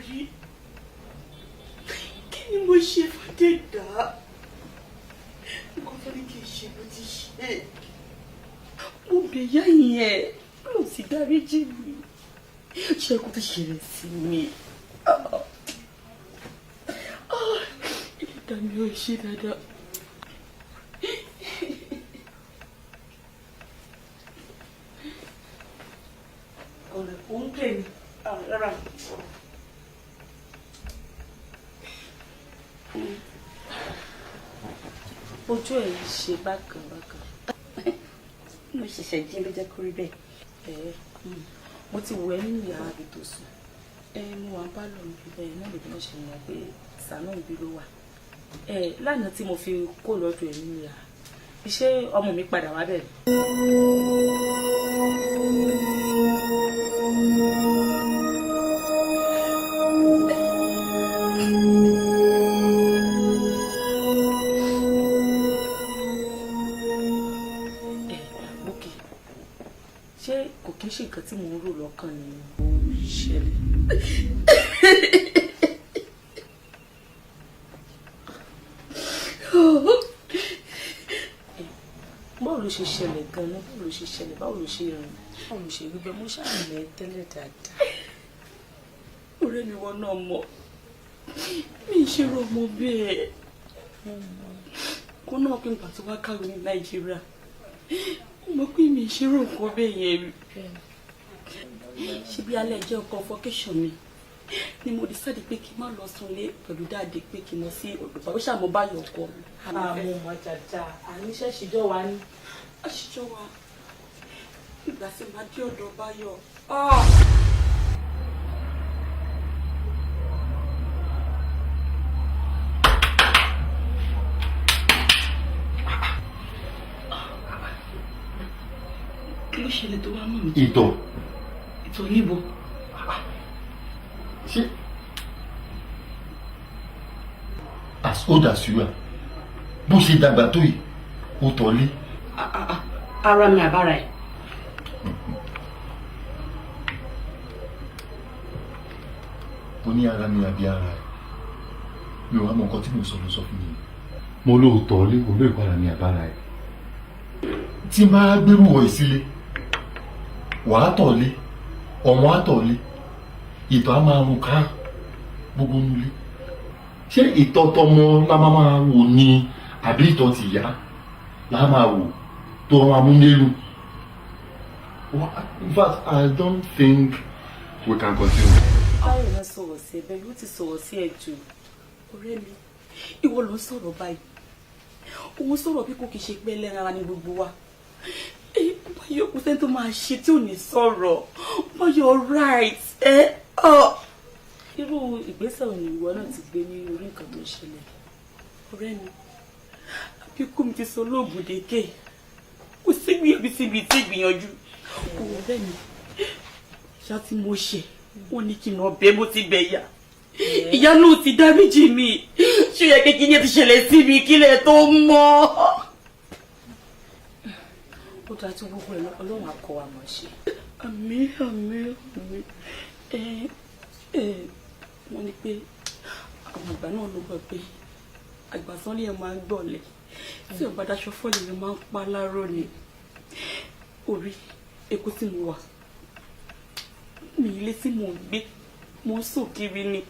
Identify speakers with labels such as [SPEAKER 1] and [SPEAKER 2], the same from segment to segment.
[SPEAKER 1] rí kí ni mo ṣe fàdédà nǹkan tó ní kí n ṣe ló ti ṣe mo bẹ̀ yá yẹn ló sì dáríjì mi ṣé kó tó ṣẹlẹ̀ sí mi ìdá mi ò ṣe dáadáa. ọ̀rẹ́ kò ń pè mí rárá. ojú ẹ̀ ṣe bákan bákan. mo ṣẹ̀ṣẹ̀ jí ló jẹ́ kó rí bẹ́ẹ̀. mo ti wọ ẹ nínú yàrá ibi tó sùn. mo wà ń bá lọ níbi bẹ́ẹ̀ náà lè bí wọ́n ṣe mọ̀ pé sànú ibi ló wà. lánàá tí mo fi kó lọ́dọ̀ ẹ̀ nínú yàrá ṣé ọmọ mi padà wá bẹ̀rẹ̀. ṣé kò kí ń ṣe nǹkan tí mò ń rò lọ́kàn ni ó ṣẹlẹ̀. báwo ló ṣe ṣẹlẹ̀ gan-an báwo ló ṣe ṣẹlẹ̀ báwo ló ṣe rìn báwo ló ṣe rí bẹ́ẹ̀ mo ṣàmìlẹ̀ tẹ́lẹ̀ dáadáa. ọ̀rẹ́ mi wọ́n náà mọ̀ mi ṣe rọ ọmọ bẹ́ẹ̀ kó náà pé nǹkan tí wàá kàwé ní Nàìjíríà mo pé mi ṣe rọ nǹkan bẹ́ẹ̀ yẹn rí ṣe bí alẹ́ jẹ́ ọkọ̀ fọ́kẹ́sọ̀ mi ni mo decide pé kí n má lọ sunlé pẹ̀lú dáadé pé kí n lọ sí ọ̀dọ̀ bàbá ṣàmọ́ báyọ̀ ọkọ mi. àmọ́ ọmọ jàjà àníṣe ṣìjọ wa ní. àṣìjọ wa ìgbà tí màá dé ọ̀dọ̀ báyọ̀. kí ló ṣẹlẹ̀ tó wá mọ̀ mí.
[SPEAKER 2] ìtọ̀.
[SPEAKER 1] ìtọ̀ níbo.
[SPEAKER 2] ṣé as old as you are bó ṣe dàgbà tó yìí ó tọ́lé.
[SPEAKER 1] ara mi àbára ẹ̀.
[SPEAKER 2] ó ní ara mi àbí ara ẹ̀ mi ò wá mọ nǹkan tí mo sọ ló sọ fún mi. mo lóòótọ́ lé òun ló ìpara mi àbára ẹ̀ tí n bá gbérù wọ̀ ìsílẹ̀ wàá tọ̀lé ọmọ àtọ̀lé ìtọ̀ á máa rùn ká gbogbo nulẹ̀ ṣé ìtọ̀ tọmọ la máa wò ni àbí ìtọ̀ tìyá la máa wò tó máa mú nílùú. In fact, I don't think we can continue.
[SPEAKER 1] báwo ni sọ̀rọ̀ sí ẹbẹ̀ yóò ti sọ̀rọ̀ sí ẹ jù ọ̀rẹ́ mi ìwọ ló ń sọ̀rọ̀ báyìí òun sọ̀rọ̀ bí kò kì í ṣe pé ẹlẹ́ran ní gbogbo wa báyọ̀ kò sẹ́ni tó máa ṣe tí ò ní sọ̀rọ̀ báyọ̀ right irú ìgbésẹ̀ òní ìwọ náà ti gbé ní orí nǹkan tó ń ṣẹlẹ̀ ọ̀rẹ́ mi àbíkú mi ti sọ lóògùn dékè kò sí gbìyànjú síbi tí gbìyànjú ọ̀rẹ́ mi ṣá tí mo ṣe wọ́n ní kí n lọ bẹ́ẹ̀ mo ti bẹ̀ yà ìyá náà ti dáríjì mi ṣé yẹ kékeré yẹn ti ṣẹlẹ̀ sí mi kílẹ̀ tó mọ́. ó dáa tí gbogbo ẹ̀ ọlọ́run akọ wa mọ̀ ṣe. àmín àmín àmín wọ́n ní pé àwọn àgbà náà ló gbọ́ pé àgbàsán lè máa ń gbọ̀lẹ̀ tí ọba daṣọ fọ́ọ̀lì rẹ̀ máa ń pa láró ni orí Èkó tí mo wà mi ilé tí mò ń gbé mo ń sùn kiri ni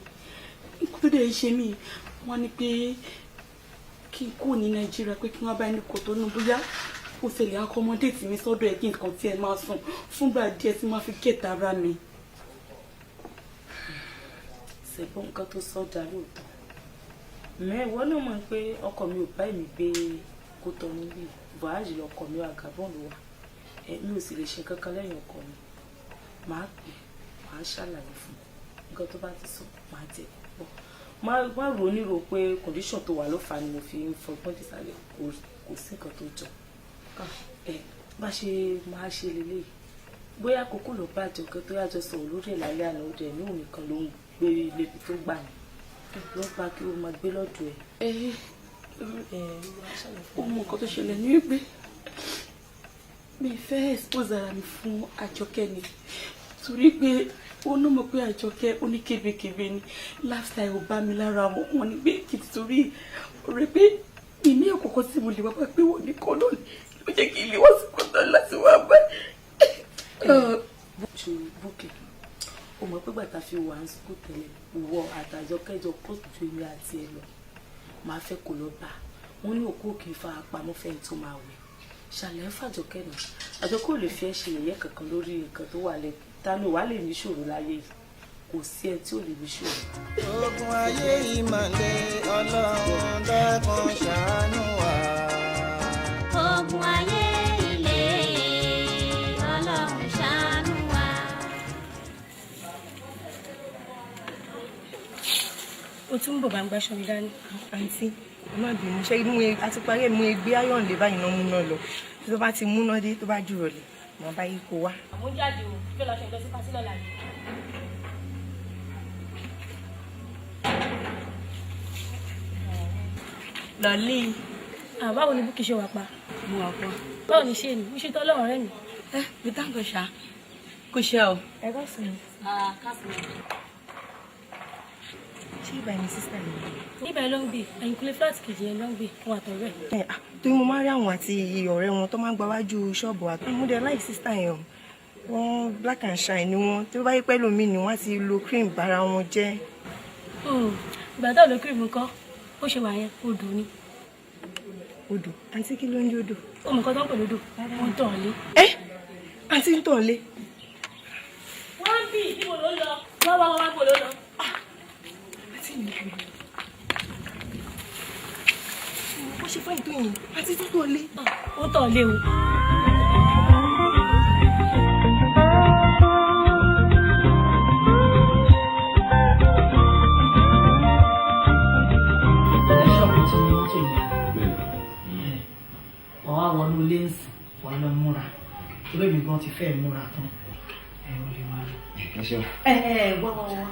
[SPEAKER 1] nǹkan tó dẹ̀ ṣe mí wọ́n ní pé kí n kúrò ní Nàìjíríà pé kí wọ́n bá ẹni kò tó nù bóyá ó ṣẹlẹ̀ akọmọdéètì mi sọ́dọ̀ ẹ̀ kí nǹkan tí ẹ máa sùn fúngbà díẹ̀ tí máa fi kẹta ara mi. ṣèbọn nǹkan tó sọ́jà lóòótọ́ mẹ́wọ́ náà mọ̀ pé ọkọ mi ò bá èmi gbé kó tọ́ níbí buhari ọkọ mi wà Gabon ló wà mi ò sì lè ṣe kankan lẹ́yìn ọkọ mi màá pè màá ṣàlàyé fún nǹkan tó bá ti sọ màá jẹ pọ̀ má rò nírò pé condition tó wà ló fà ni mo fi ń fọgbọ́n dìsàlẹ̀ kò sí nǹkan tó jọ bá ṣe máa ṣe lélẹ̀ bóyá kókó ló bá jọ nǹkan tó yàjọ sọ̀rọ̀ lórí ẹ̀ lálẹ́ àná òde ní òun nìkan ló ń gbé lébi tó gbà ní ló bá kí o máa gbé lọ́dọ̀ ẹ̀. ó mọ nǹkan tó ṣẹlẹ̀ ní wípé mi fẹ́ expose ara mi fún Àjọkẹ́ ni torí pé ó ná mọ̀ pé Àjọkẹ́ oníkébékébé ni lifestyle ò bá mi lára wọn ni pé kì í torí ọ̀rẹ́ pé ìní ọ̀kọ̀ọ̀kan tí mo lè wá pé wọ́n ní kọ́ lónìí ló jẹ́ kí ilé wọ́n sì kọ́ta láti wá bá bókè o mọ̀ pé gbàtà fi wà ń sùkú tẹ́lẹ̀ wọ àtàjọkẹ́ jọ post ju ilé àti ẹ lọ máa fẹ́ kó lọ bá wọn ní òkú òkè fa apamọ́ fẹ́ni tó máa wẹ̀ ṣàlẹ̀ fàjọkẹ́ náà Àjọkẹ́ ò lè fi ẹ́ ṣe yẹ̀yẹ́ kankan lórí nǹkan tó wà lẹ́kọ̀ọ́ tánú wà lè ní ṣòro láyé yìí kò sí ẹ tí ò lè ní ṣòro.
[SPEAKER 3] ogun ayé ìmọ̀lẹ̀ Ọlọ́run dákun ṣàánú wa.
[SPEAKER 4] ogun ayé ilé Ọlọ́run ṣàánú wa.
[SPEAKER 5] o tún bọ̀ bá ń gbáṣọ mi dání àǹtí ẹ má bínú ṣe mú e àti parí ẹ mú e gbé ayọ̀n lè báyìí náà múná lọ tó bá ti múná dé tó bá jùrọ̀ lẹ̀ mọ̀ bá yí kó wá.
[SPEAKER 6] àmọ́ jáde o fẹ́ lọ ṣe nǹkan sí pàṣẹ lọ́la yìí.
[SPEAKER 5] lọ́lí
[SPEAKER 6] báwo ni Búkì ṣe wà pa.
[SPEAKER 5] mo wà pọ̀.
[SPEAKER 6] báwo ni ṣe ni mo ṣe tọ́ lọ́wọ́ rẹ mi.
[SPEAKER 5] bí táǹkì ṣá kò ṣe ọ.
[SPEAKER 6] ẹ kọ́ sí mi.
[SPEAKER 5] ṣé ìbá ẹni sísá mi.
[SPEAKER 6] níbẹ̀ ló ń gbé ẹ̀yìnkùlé fúláàtì kejì yẹn ló ń gbé fún àtọ̀rẹ́.
[SPEAKER 5] torí mo máa ń rí àwọn àti ọ̀rẹ́ wọn tó máa ń gba wájú ṣọ́ọ̀bù àti mo dẹ̀ láì sísá yẹn wọ́n black and shine ni wọ́n tí ó bá yí pẹ́ lómi ni wọ́n á ti lo cream bára wọn jẹ́.
[SPEAKER 6] ìgbà tó lo cream nǹkan ó ṣe wà yẹn odò ni.
[SPEAKER 5] odò àǹtí kí ló ń jẹ́ odò.
[SPEAKER 6] ó mọ̀ nǹkan tó ń pè lódò wọ́n ń tàn lé.
[SPEAKER 5] àǹtí ń tàn lé.
[SPEAKER 6] wọ́n ń bì níbo ló lọ wá bò ló lọ.
[SPEAKER 5] àǹtí mi kò lọ. wọ́n ṣe fáyìn tó yìn àǹtí tó tàn lé.
[SPEAKER 6] ó tàn lé o.
[SPEAKER 7] wọnú lẹ́ǹsì wà lọ múra torí mi gan ti fẹ́ múra tán ò lè máa lọ. wá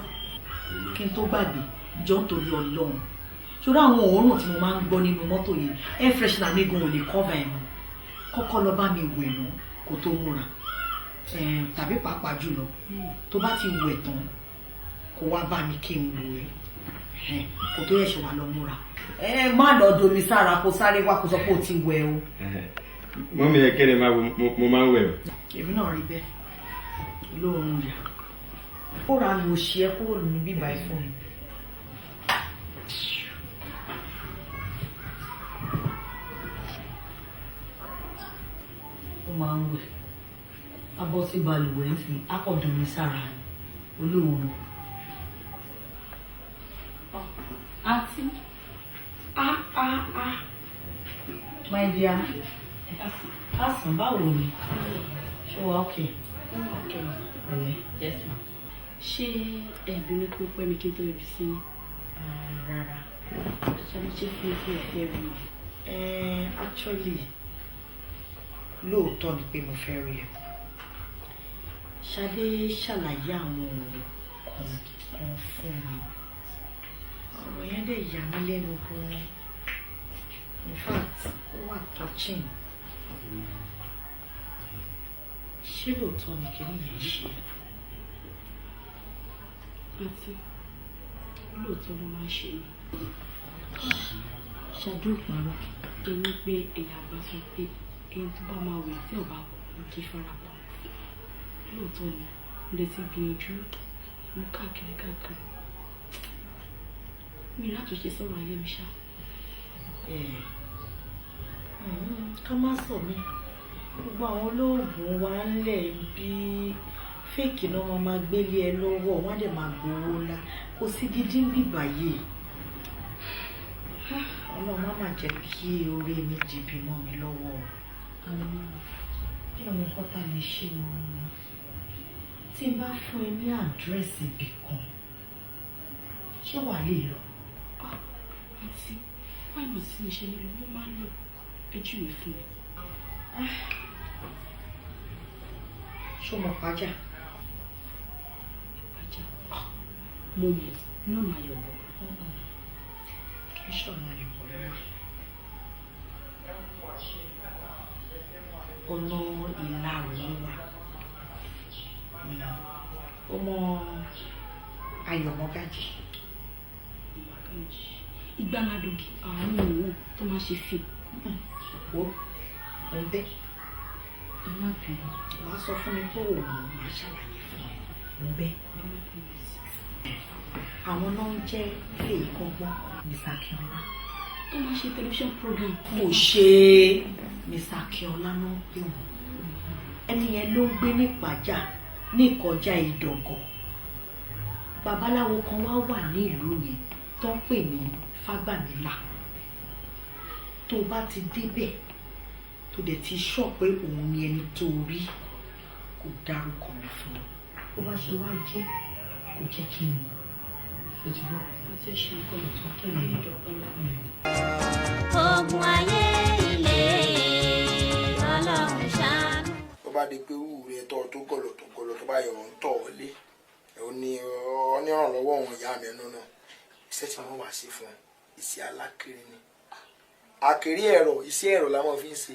[SPEAKER 7] kí n tó gbàgbé jọ nítorí Ọlọ́run ṣòro àwọn òórùn tí mo máa ń gbọ́ nínú mọ́tò yìí air freshener mi gan ò lè cover ẹ̀ mọ́ kọ́kọ́ lọ bá mi wẹ̀ nù kó tó múra tàbí pàápàá jùlọ tó bá ti wẹ̀ tán kó wá bá mi kí n wò ẹ́ kó tó yẹ ṣe wà lọ múra. Má lọ domi sára kó sáré wá kó sọ pé o ti wẹ̀ o.
[SPEAKER 8] mọ́mí ẹ kẹ́rẹ̀ mo máa ń wẹ̀ o.
[SPEAKER 7] èmi náà rí bẹ́ẹ̀ olóòórùn yà ó ra ní òṣì ẹ kúrò ní bíbá ẹ fún mi. ó máa ń wẹ̀ abọ́ sí balùwẹ̀ ń fi akọ̀dùnmí sára olóòórùn. àti my dear asan báwo ni ṣé wà okay yes ma.
[SPEAKER 1] ṣé ẹ̀bí ní kó pẹ́ mi kí n tó ibi sí
[SPEAKER 7] rárá
[SPEAKER 1] ṣáà ṣe fún ìfẹ́ rí mi.
[SPEAKER 7] actually lóòótọ́ ni pé mo fẹ́ rí ẹ Ṣadé ṣàlàyé àwọn ọ̀rọ̀ kan fún mi ọ̀rọ̀ yẹn dẹ̀ yà mí lẹ́nu gan-an in fact ó wà touching ṣé lóòótọ́ ni kìíní yẹn ṣe.
[SPEAKER 1] àti lóòótọ́ ló máa ń ṣe mí Ṣadé òpàrọ̀ torí pé èèyàn àgbà sọ pé ẹni tó bá máa wẹ̀ tí ò bá kú kí fara pa lóòótọ́ ni mo lè ti gbìyànjú mo káàkiri mi látúnṣe sọ̀rọ̀ ayé mi ṣá.
[SPEAKER 7] ká má sọ mí gbogbo àwọn olóògùn wa ń lẹ̀ bí fèkì náà wọn máa gbélé ẹ lọ́wọ́ wọn á dẹ̀ máa gbowó ńlá kò sí gidi ń bìbà yìí Ọlọ́run má má jẹ́ kí orí mi dìbì mọ́ mi lọ́wọ́ bí àwọn kọ́tà lè ṣe wọn tí n bá fún ẹ ní àdírẹ́sì ibì kan ṣé wàá lè lọ.
[SPEAKER 1] àti wáyé mo sì ń ṣe nílò mo máa ń lọ ẹjú mi fún mi.
[SPEAKER 7] ṣó mọ pàjá.
[SPEAKER 1] mo mọ náà máa yọ̀ bọ̀.
[SPEAKER 7] kì í ṣọ̀nà ayọ̀bọ̀ lọ́wọ́. ọ̀nà ìlàrọ̀ ló wà. ọmọ Ayọ̀mọ́gájì.
[SPEAKER 6] Ìgbàládògì àwọn òwò tó máa ṣe fi.
[SPEAKER 7] Wo mo ń bẹ́ ẹ má bínú wàá sọ fún mi pé òun máa ṣàlàyé fún ẹ mo ń bẹ́ àwọn náà ń jẹ́ fèyí kọ́gbọ́n Mr. Akínọlá
[SPEAKER 6] Tó máa ṣe television program.
[SPEAKER 7] mo ṣe Mr. Akínọlá náà pé òun ẹni yẹn ló ń gbé ní Ìpàjà ní ìkọjá Ìdọ̀gọ̀ babaláwo kan wá wà ní ìlú yẹn tó ń pè ní Fágbàmílà tó bá ti débẹ̀ tó dẹ̀ ti sọ pé òun ni ẹni tó rí kò dárúkọ mi fún un ó bá ṣe wá jẹ́ kò jẹ́ kí n mọ̀ ó ti gbọ́
[SPEAKER 6] Àti ṣe nǹkan tó kí n lè dọ̀pọ̀lọ́.
[SPEAKER 4] Ogun ayé ilé Ọlọ́run ṣàánú.
[SPEAKER 9] Tó bá di pé wúwo rẹ tọ́ tó gọ̀lọ̀ tó bá yọ̀ ń tọ̀ ọ́ lé ò ní onírànlọ́wọ́ òun ìyá mi ẹnu náà iṣẹ́ tí wọ́n wá sí fún iṣẹ́ alákiri ni àkèrè ẹ̀rọ iṣẹ́ ẹ̀rọ la máa fi ń ṣe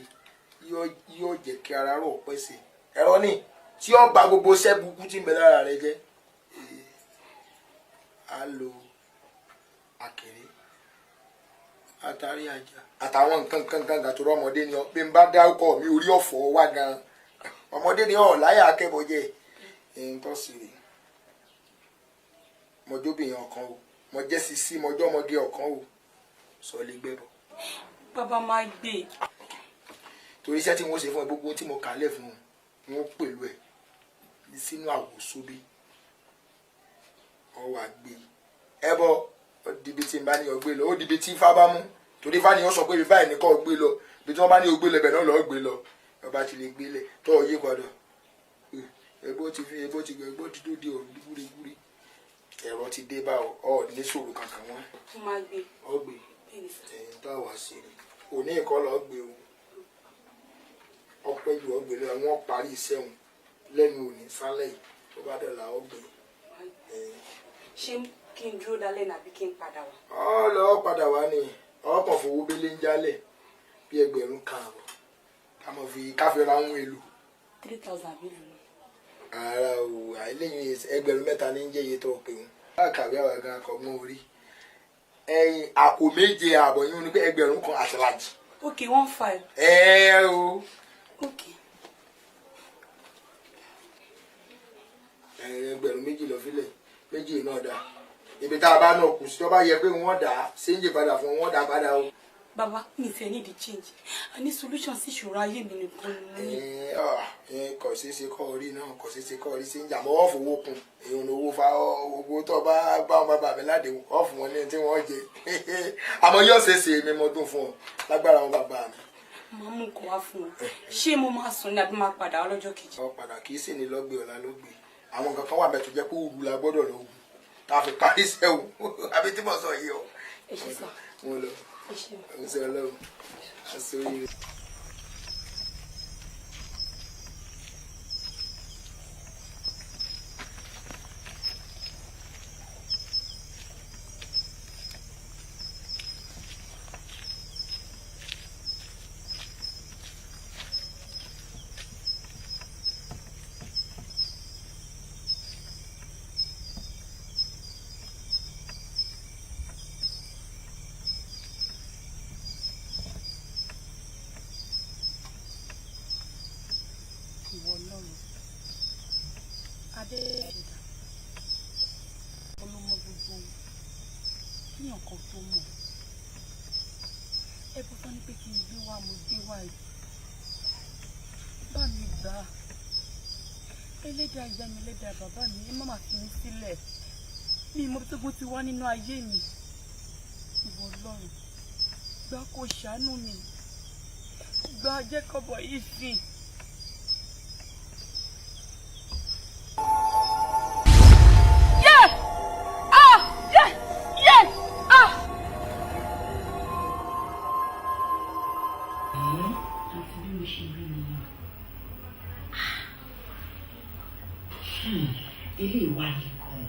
[SPEAKER 9] yóò jẹ́ kí ara rò pẹ́ sí ẹ̀rọ ní tí ó gba gbogbo iṣẹ́ burúkú tí ń bẹ lára rẹ jẹ́ á lo àkèrè àtàrí àjà àtàwọn nǹkan kan tó rọmọdé ni bí n bá dárúkọ mi orí ọ̀fọ̀ wá gan ọmọdé ni ọ̀ láyà akẹ́bọ̀jẹ́ ẹ̀yìn tó sì rè mọjọ́bìnrin ọ̀kan o mọjẹ́ sisi mọjọ́ ọmọge ọ̀kan o sọ lè gbẹ́bọ̀.
[SPEAKER 1] Bàbá máa gbé.
[SPEAKER 9] Torí iṣẹ́ tí wọ́n ṣe fún ẹ gbogbo tí mo kà lẹ̀ fún wọn pẹ̀lú ẹ̀ sínú àwòsóbí ọ wà gbé ẹ bọ ó dìbì tí n bá ní ọ gbé lọ ó dìbì tí ifá bá mú torí ifá ni ó sọ pé ibi báyìí ní kọ́ gbé lọ ibi tí wọ́n bá ní o gbé lọ ibẹ̀ náà lọ́ọ́ gbé lọ ọba ti lè gbé lẹ̀ tó ọ yé padà ẹgbó ti tó di ọ̀rùn gúrégúré ẹ̀rọ ti dé bá ọ ní sòrò kankan wọn.
[SPEAKER 1] Ó máa gbé.
[SPEAKER 9] Ọ gbé ẹ̀yìn tá a wá sí i òní ìkọ́ lọ́ọ́ gbé o ọpẹ́ ju ọgbẹ lọ wọ́n parí iṣẹ́ wọn lẹ́nu òní sálẹ̀ yìí tó bá dọ̀là ọgbẹ.
[SPEAKER 1] Ṣé kí n dúró dálẹ̀ nàbí kí n padà wá?
[SPEAKER 9] Ọ lọ padà wá ní ọkàn fowó bélé ń jálẹ̀ bí 1,000 àbọ̀ ká mọ̀ fi káfíńra ń èlò.
[SPEAKER 1] 3,000 bílù ni.
[SPEAKER 9] Ara o àìlèyìn 3,000 ní jẹ́ iye tó pè wọ́n. Láàkàwé àwọn ẹ̀gán akọ̀gbọ́n orí ẹ̀yìn àpò 7 àbọ̀ yín ní pé 1,000 kan àtìlájì.
[SPEAKER 1] Okay, 15.
[SPEAKER 9] O.
[SPEAKER 1] Okay.
[SPEAKER 9] 2,000 lọ fílẹ̀ 2 náà dá ibi tá a bá náà kù sí tó bá yẹ pé wọ́n dà á séńjì padà fún wọn dà padà o.
[SPEAKER 1] Bàbá mi ti need change. I need solution sí ìṣòro ayé mi nìkan ni.
[SPEAKER 9] Kò sí ṣe kọ́ orí náà kò sí ṣe kọ́ orí sí ń jà mọ́ wọ́n fowó kun èèyàn ní owó fa owó tó bá wọn bàbá mi láde wọ́n fún wọn ní tí wọ́n jẹ àmọ́ yóò ṣe é ṣe mi mọ́dún fún ọ lágbára wọn bàbá mi.
[SPEAKER 1] Màá mú nǹkan wá fún ọ. Ṣé mo máa sùn ní àbí máa padà lọ́jọ́ kejì?
[SPEAKER 9] Ọ padà kì í sì ní lọ́gbé ọ̀la ló gbé àwọn nǹkan kan wà bẹ́ẹ̀ tó jẹ́ pé òru la gbọ́dọ̀ lọ wù tá a fi parí iṣẹ́ wù àbí tí mo sọ yìí o.
[SPEAKER 1] Ẹ ṣe sọ.
[SPEAKER 9] Mo lọ
[SPEAKER 1] Ẹ ṣe.
[SPEAKER 9] mo sọ Ọlọ́run àṣírí.
[SPEAKER 1] Ìwọ Ọlọ́run adé ẹ̀dá olómọ gbogbo kíyàn kan tó mọ̀ ẹbí tán ní pé kí n gbé wá mo gbé wá ẹ̀ bá mi gbà á ẹlẹ́dàá ìyá mi ẹlẹ́dàá bàbá mi ẹ má má fi mí sílẹ̀ mi mo tó gbó ti wá nínú ayé mi ìwọ Ọlọ́run gbà kó ṣàánú mi gbà jẹ́ kọ́bọ̀ yìí sìn.
[SPEAKER 7] Ilé ìwà yìí kan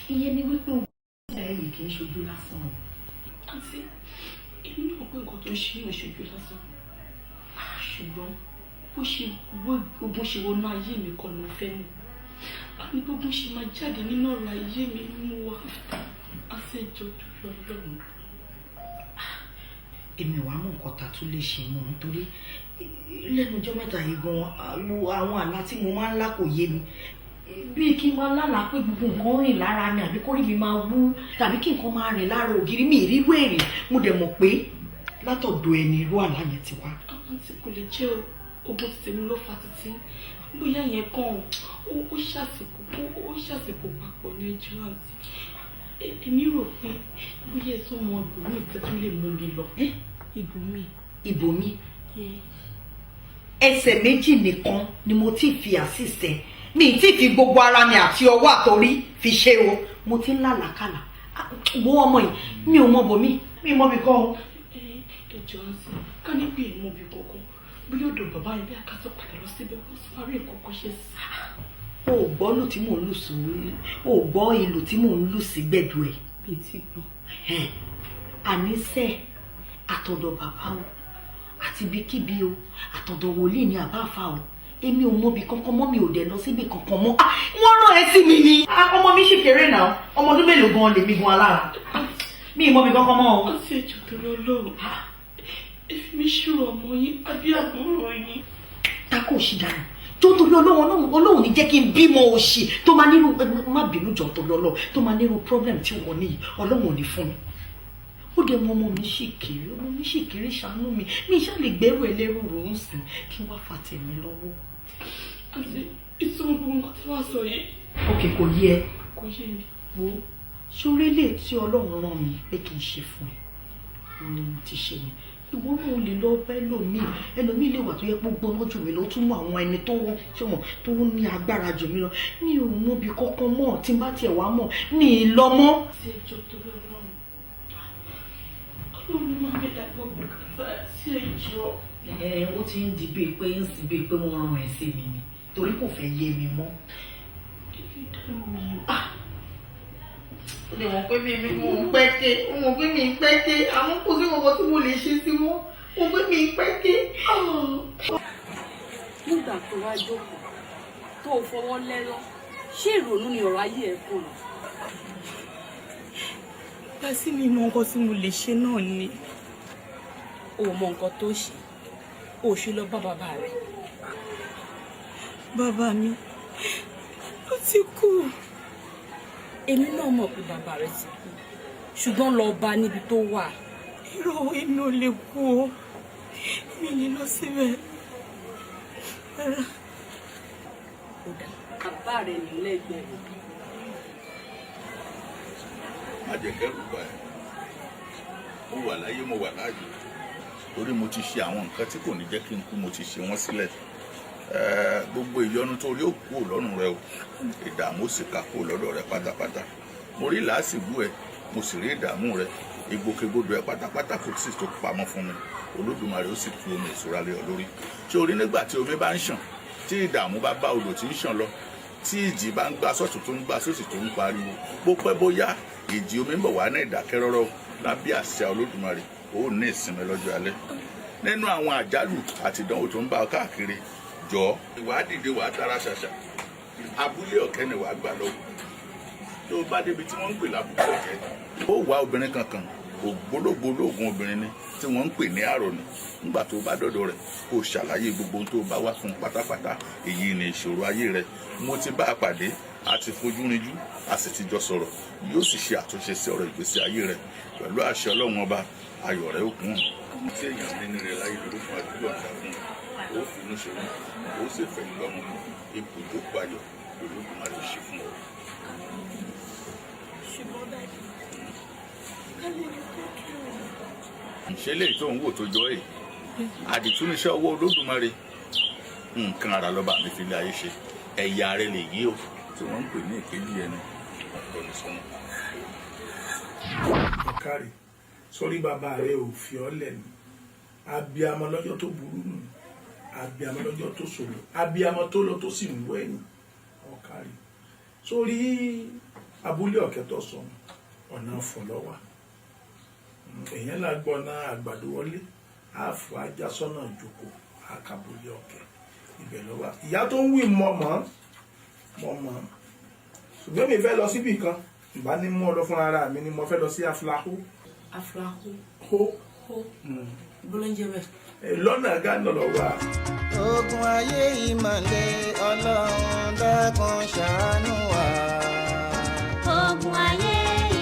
[SPEAKER 7] ìyẹn ni wípé òun ìjà yìí kì í ṣojú lásán o.
[SPEAKER 1] Àǹtí èmi náà pé nǹkan tó ń ṣe é ṣojú lásán ṣùgbọ́n bó ṣe wọnú ayé mi kan ló fẹ́ mú àní gbogbo ṣe máa jáde nínú ọ̀rọ̀ ayé mi mú wa àfẹ́jọ́ dúró Ọlọ́run.
[SPEAKER 7] Èmi wàá mọ̀ nǹkan ta tún lè ṣe mọ́ nítorí lẹ́nu ọjọ́ mẹ́ta yìí gan àwọn àlá tí mo máa ń lá kò yé mi. Bí kí n máa lálàá pé gbogbo nǹkan rìn lára mi àbí kórìí mi máa wú tàbí kí nǹkan máa rìn lára ògiri mi ìrírú èrè mo dẹ̀ mọ̀ pé látọ̀dọ̀ ẹni irú àlá yẹn ti wá.
[SPEAKER 1] Àǹtí kò lè jẹ́ ogun tèmi ló fa títí bóyá yẹn kan ó ṣàsìkò papọ̀ ní ẹjọ́ àǹtí. Èmi rò pé bóyá ẹ tún mọ ibòmíì tẹ́tún lè mú mi lọ.
[SPEAKER 7] Ibòmíì ẹsẹ̀ méjì nìkan ni mo ti fi àṣìṣe mi ti fi gbogbo ara mi àti ọwọ́ àtọrí fi ṣe o mo ti ń lálàkàlà wo ọmọ yìí mi ò mọ bòmí mi mọ bí kan.
[SPEAKER 1] Ẹjọ́ àǹtí ká ní bí èèmọ̀ bí kankan bí yóò dùn bàbá yẹn bí akásọ̀ padà lọ síbẹ̀ kó sáré ìkọ̀kọ̀ ṣe sí.
[SPEAKER 7] O ò gbọ́ ìlù tí mò ń lù sí o ò gbọ́ ìlù tí mò ń lù sí gbẹ̀du ẹ̀.
[SPEAKER 1] Bíi tí gbọ́.
[SPEAKER 7] Àníṣe àtọ̀dọ̀ bàbá o àti ibikíbi o àtọ̀dọ̀ wòlíì ni àbáfà o èmi ò mọ bí kankan mọ́ mi ò dẹ̀ lọ síbi kankan mọ́. Wọ́n rán ẹ sí mi ni. Ọmọ mi sì kéré náà ọmọ ọdún mélòó gan lèmi gan alára mi ì mọ bí kankan mọ́ o.
[SPEAKER 1] Ó sì ẹjọ́ tó lọ lọ́rùn èmi ṣírò ọmọ yín àbí àbúrò yín.
[SPEAKER 7] Ta kò ṣì dànù tó torí Ọlọ́run ní jẹ́ kí n bímọ òṣì tó máa nírú má bínú jọ torí Ọlọ́run tó máa nírú problem tí wọ́n ní Ọlọ́run ò ní fún mi. Ó dẹ̀ mọ ọmọ mi sì kéré ṣàánú mi ṣáà lè gbẹ́rù ẹlẹ́rù rò ń sìn kí wọ́n fà tèmi lọ́wọ́.
[SPEAKER 1] Àti ìtumọ̀ gbogbo nǹkan tí wọ́n sọ yẹn.
[SPEAKER 7] Òkè kò yé ẹ.
[SPEAKER 1] Kò yé mi.
[SPEAKER 7] Wo ṣoré lè tí Ọlọ́run rán mi pé kí n ṣe fún ẹ òun ni mo ti ṣe yẹn. Ìwọ náà lè lọ bá ẹlòmíì lè wà tó yẹ pé gbóná jù mí lọ tún mọ àwọn ẹni tó ní agbára jù mí lọ mi ò mọ bí kankan mọ́ tí n bá tiẹ̀ wá mọ̀ mi ì lọ mọ́.
[SPEAKER 1] Ṣé ẹjọ́ tó lọ lọ́rùn Ọlọ́run máa ń bẹ̀rẹ̀ àgbọ̀ bùkátà sí ẹjọ́.
[SPEAKER 7] Ó ti ń di bíi pé wọ́n rán ẹ sí mi ni torí kò fẹ́ yé mi mọ́. Ó lè wọ́n pé mi ń pẹ́ ké àwọn kò sí ọkọ̀ tí mo lè ṣe sí wọn mo pé mi ń pẹ́ ké.
[SPEAKER 10] Nígbà tó wá jókòó tó o fọwọ́ lẹ́rọ̀ ṣé ìrònú ni ọ̀rọ̀ ayé ẹ̀ kò rò?
[SPEAKER 1] Gbà sí mi mọ nǹkan tí mo lè ṣe náà ni.
[SPEAKER 10] O mọ nǹkan tó ṣe o ṣe lọ bá bàbá rẹ.
[SPEAKER 1] Bàbá mi ó ti kú.
[SPEAKER 10] Èmi náà mọ̀ pé bàbá rẹ ti kú ṣùgbọ́n lọ bá níbi tó wà.
[SPEAKER 1] Irọ́ èmi ò lè kú o mi ní lọ síbẹ̀.
[SPEAKER 10] Kódà bàbá rẹ ní lẹ́gbẹ̀ẹ́ rẹ.
[SPEAKER 11] Má jẹ́ kẹ́rù bà ẹ́ mo wà láyé mo wà láàyè torí mo ti ṣe àwọn nǹkan tí kò ní jẹ́ kí n kú mo ti ṣe wọ́n sílẹ̀. Gbogbo ìyọnu tó rí òkú lọ́rùn rẹ o ìdààmú sì ká kó lọ́dọ̀ rẹ pátápátá mo rí làásìgbò ẹ mo sì rí ìdààmú rẹ ìgbòkègbodò ẹ pátápátá kò sì tó pamọ́ fún mi Olódùmarè ó sì tu omi ìṣúra lé ọ lórí. Ṣé o rí nígbà tí omi bá ń ṣàn tí ìdààmú bá bá odò tí ń ṣàn lọ tí ìjì bá ń gbà sọ́tún tó ń gbà sósì tó ń pariwo bó pẹ́ bóyá ìjì omi ń bọ̀ wá ní ìdákẹ́rọ́rọ́ lábẹ́ àṣẹ Olódùmarè ó ní ìsinmi lọ́jọ́ alẹ́. Nínú àwọn àjálù àti ìdánwò tó ń bá ọ káàkiri jọ ìwà dìde wà dára ṣàṣà abúlé ọ̀kẹ́ ni wàá gbà lọ́wọ́ tó bá débi tí wọ́n ń pè lábúlé ọ̀kẹ́ ó wá obìnrin kankan ògbólógbò olóògùn obìnrin ni tí wọ́n ń pè ní àrònì nígbà tó bá dọ̀dọ̀ rẹ̀ kó ṣàlàyé gbogbo ohun tó bá wá fún pátápátá èyí ni ìṣòro ayé rẹ̀ mo ti bá a pàdé a ti fojú rinjú a sì ti jọ sọ̀rọ̀ yóò sì ṣe àtúnṣe sí ọ̀rọ̀ ìgbésí ayé rẹ̀ pẹ̀lú àṣẹ Ọlọ́run ọba ayọ̀ rẹ̀ ó kún un tí èèyàn nínú rẹ̀ láyé lórí fún àdúgbò ọ̀dà fún un ó fi inú ṣòro ó sì fẹ́ lọ́mọ ipò tó payọ̀ Olódùmarè ṣe fún ọ. ṣe lè tó ń wò tó jọ èyí àdìtúníṣẹ́ ọwọ́ Olódùmarè nǹkan ara lọ́ba mi fi lé ayé ṣe ẹ̀yà rẹ̀ lè yí o tí wọ́n ń pè ní ìkéjì ẹni ọ̀tọ̀ ní sọ́nà.
[SPEAKER 12] ọ̀kárì sórí bàbá rẹ ò fi ọ́ lẹ́nu abiyamọ lọ́jọ́ tó burú nù abiyamọ lọ́jọ́ tó ṣòro abiyamọ tó lọ tó sì ń wọ ẹ̀yìn ọ̀kárì sórí abúlé ọ̀kẹ́ tó sọ ọ̀nà fọlọ́wà èèyàn là gbọ́ ọ̀nà àgbàdo wọlé àfọ ajá sọ́nà ìjòkó àkàbúlé ọ̀kẹ́ ibẹ̀ lọ́wọ́ ìyá tó ń wí mọ̀mọ́ mo mọ̀ ṣùgbọ́n mi fẹ́ lọ síbì kan ìbá ní mú ọdọ fún ara mi ni mo fẹ́ lọ sí afúláhó.
[SPEAKER 1] afúláhó
[SPEAKER 12] hó
[SPEAKER 1] bọ́lá ń jẹ bẹ́ẹ̀.
[SPEAKER 12] lọ́nà Ghana lọ wà.
[SPEAKER 3] ogun ayé ìmọ̀lẹ̀ ọlọ́run dákun ṣàánú wa.
[SPEAKER 4] ogun ayé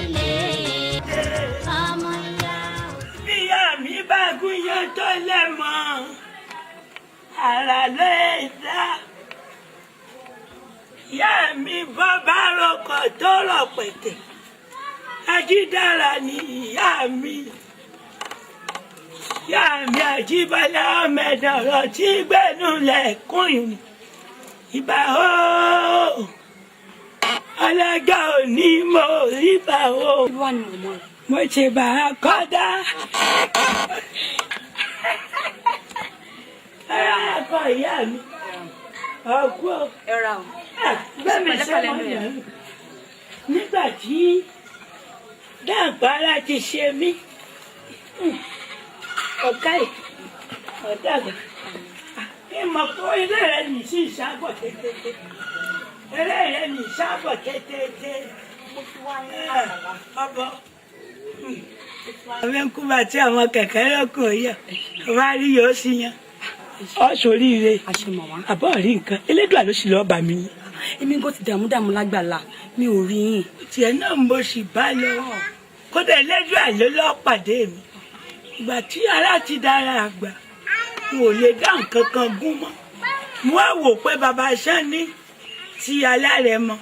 [SPEAKER 4] ilé ọmọ ìyá.
[SPEAKER 13] bíyà mi bá gúnyán tó lẹ̀ mọ́ ara lè dá. ìyá mi bọ́ bá rọkọ̀ tó rọ̀ pẹ̀tẹ̀ ajídára ni ìyá mi. ìyá mi Àjíbọ́lá ọmọdọ̀rọ̀ tí gbẹ́nu lẹ̀kùn yìí. ìbà ó ọlọ́jọ́ òní mo rí bà ó. mo ṣe bà á kọ́dá. ẹ̀kọ́ ìyá mi ọkú bẹ́ẹ̀ni sẹ́wọ̀n yẹn nígbà tí Dàǹpárá ti ṣe mí ọ̀ká ọ̀dàgbà ìmọ̀ kó ilé rẹ̀ ní sí ìṣàbọ̀ tètè ilé rẹ̀ ní ìṣàbọ̀ tètè ọbọ̀ àwọn ẹnkúbà tí àwọn kẹ̀kẹ́ lọ́kùn yẹ wá rí yóò sí yan ọ ṣoríire àbọ̀ rí nǹkan elédùà ló sì lọ́ọ́ bà mí.
[SPEAKER 10] èmi kò ti dààmú lágbàlá mi ò rí yín.
[SPEAKER 13] tiẹ̀ náà mo sì bá lọ kódà elédùà ló lọ́ọ́ pàdé mi ìgbà tí ara ti dára àgbà n ò lè dá nǹkan kan gún mọ́ mo wá wò pé bàbá Ṣání ti alárẹ̀mọ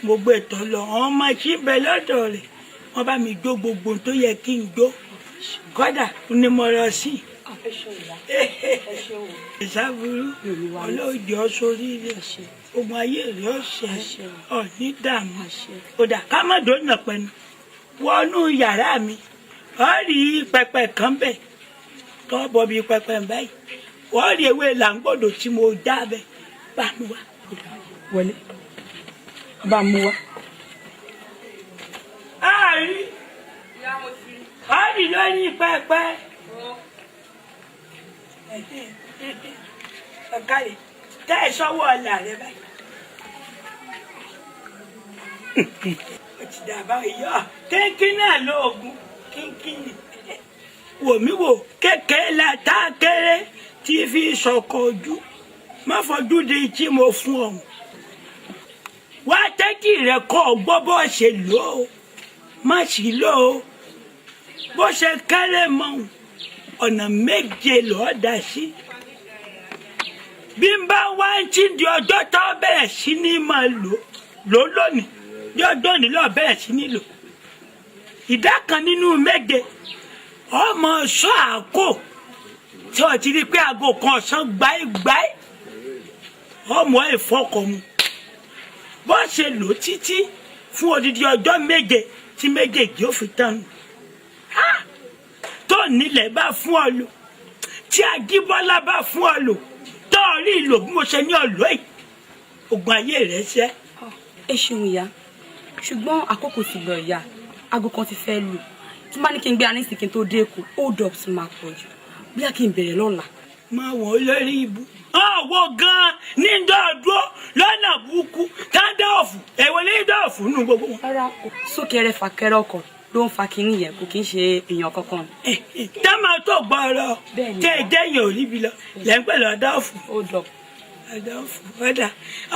[SPEAKER 13] gbogbo ètò lọ àwọn ọmọ tí ń bẹ lọ́dọ̀ rẹ̀ wọ́n bá mi gbó gbogbo tó yẹ kí n gbó kódà ni mo lọ sí ìṣàbùrú ọlọ́jọ́ sórí rẹ̀ ogun ayé rẹ̀ ọ̀sẹ̀ ọ̀ní dààmú kódà ká má dóná pẹ̀lú wọnú yàrá mi wọ́n rí pẹpẹ kan bẹ́ẹ̀ tó bọ́ bí pẹpẹ báyìí wọ́n rí ewé làǹgbọ̀dọ̀ tí mo dá bẹ́ẹ̀ bá mi wá wọlé bá mi wá. àárí lórí pẹpẹ ọ̀kàlẹ̀ tẹ́ ẹ sọ́wọ́ ọ̀la rẹ báyìí. ó ti dàbá ìyá kínkín náà lóògùn kínkín ni. wò mí wò kékeré la tá a kéré tí fi sọkọ ojú má fojú di tí mo fún ọ. wá tẹ́kì rẹ kọ́ ọ gbọ́ bó ṣe lò ó má sì lò ó bó ṣe kéré mọ́ ọ̀nà méje lọ́ọ́ dá sí. bí n bá wá ń tí di ọjọ́ tó bẹ̀rẹ̀ sí ní máa lò lónìí di ọjọ́ ní lọ́ọ́ bẹ̀rẹ̀ sí ní lò. ìdá kan nínú méje ọmọ sọ àkó tí o ti rí pé aago kan ọ̀sán gbáígbáí ọmọ ìfọkọ̀ mu bó ṣe lò títí fún odidi ọjọ́ méje tí méjèèjì ó fi tán nù. tó nílẹ̀ bá fún ọ lò tí Àjíbọ́lá bá fún ọ lò tó rí ìlò bí mo ṣe ní ọ̀lọ́ yìí ogun ayé rẹ̀ ṣẹ́.
[SPEAKER 10] ẹ ṣeun ìyá ṣùgbọ́n àkókò ti lọ ìyá aago kan ti fẹ́ lù tí n bá ní kí n gbé anísì kí n tó dé Èkó hold up sí máa pọ̀ jù bí a kì í bẹ̀rẹ̀ lọ́la.
[SPEAKER 13] máa wọ̀ ọ́ lórí ibú ọ̀wọ́ gan-an ní dọ́ọ̀dọ́ lọ́nà burúkú táńdọ̀ọ̀fù èwo ní dọ́ọ̀fù nù gbogbo wọn.
[SPEAKER 10] rárá súnkẹrẹ fàkẹrẹ ọkọ̀ ló ń fa kínní yẹn kò kí ń ṣe èèyàn kankan.
[SPEAKER 13] tá máa tó gbọ́ ọ̀rọ̀ tẹ́ ẹ dẹ́yìn ò ríbi lọ lẹ́ńpẹ́ lọ dọ́ọ̀fù. dọ́ọ̀fù ọ̀dà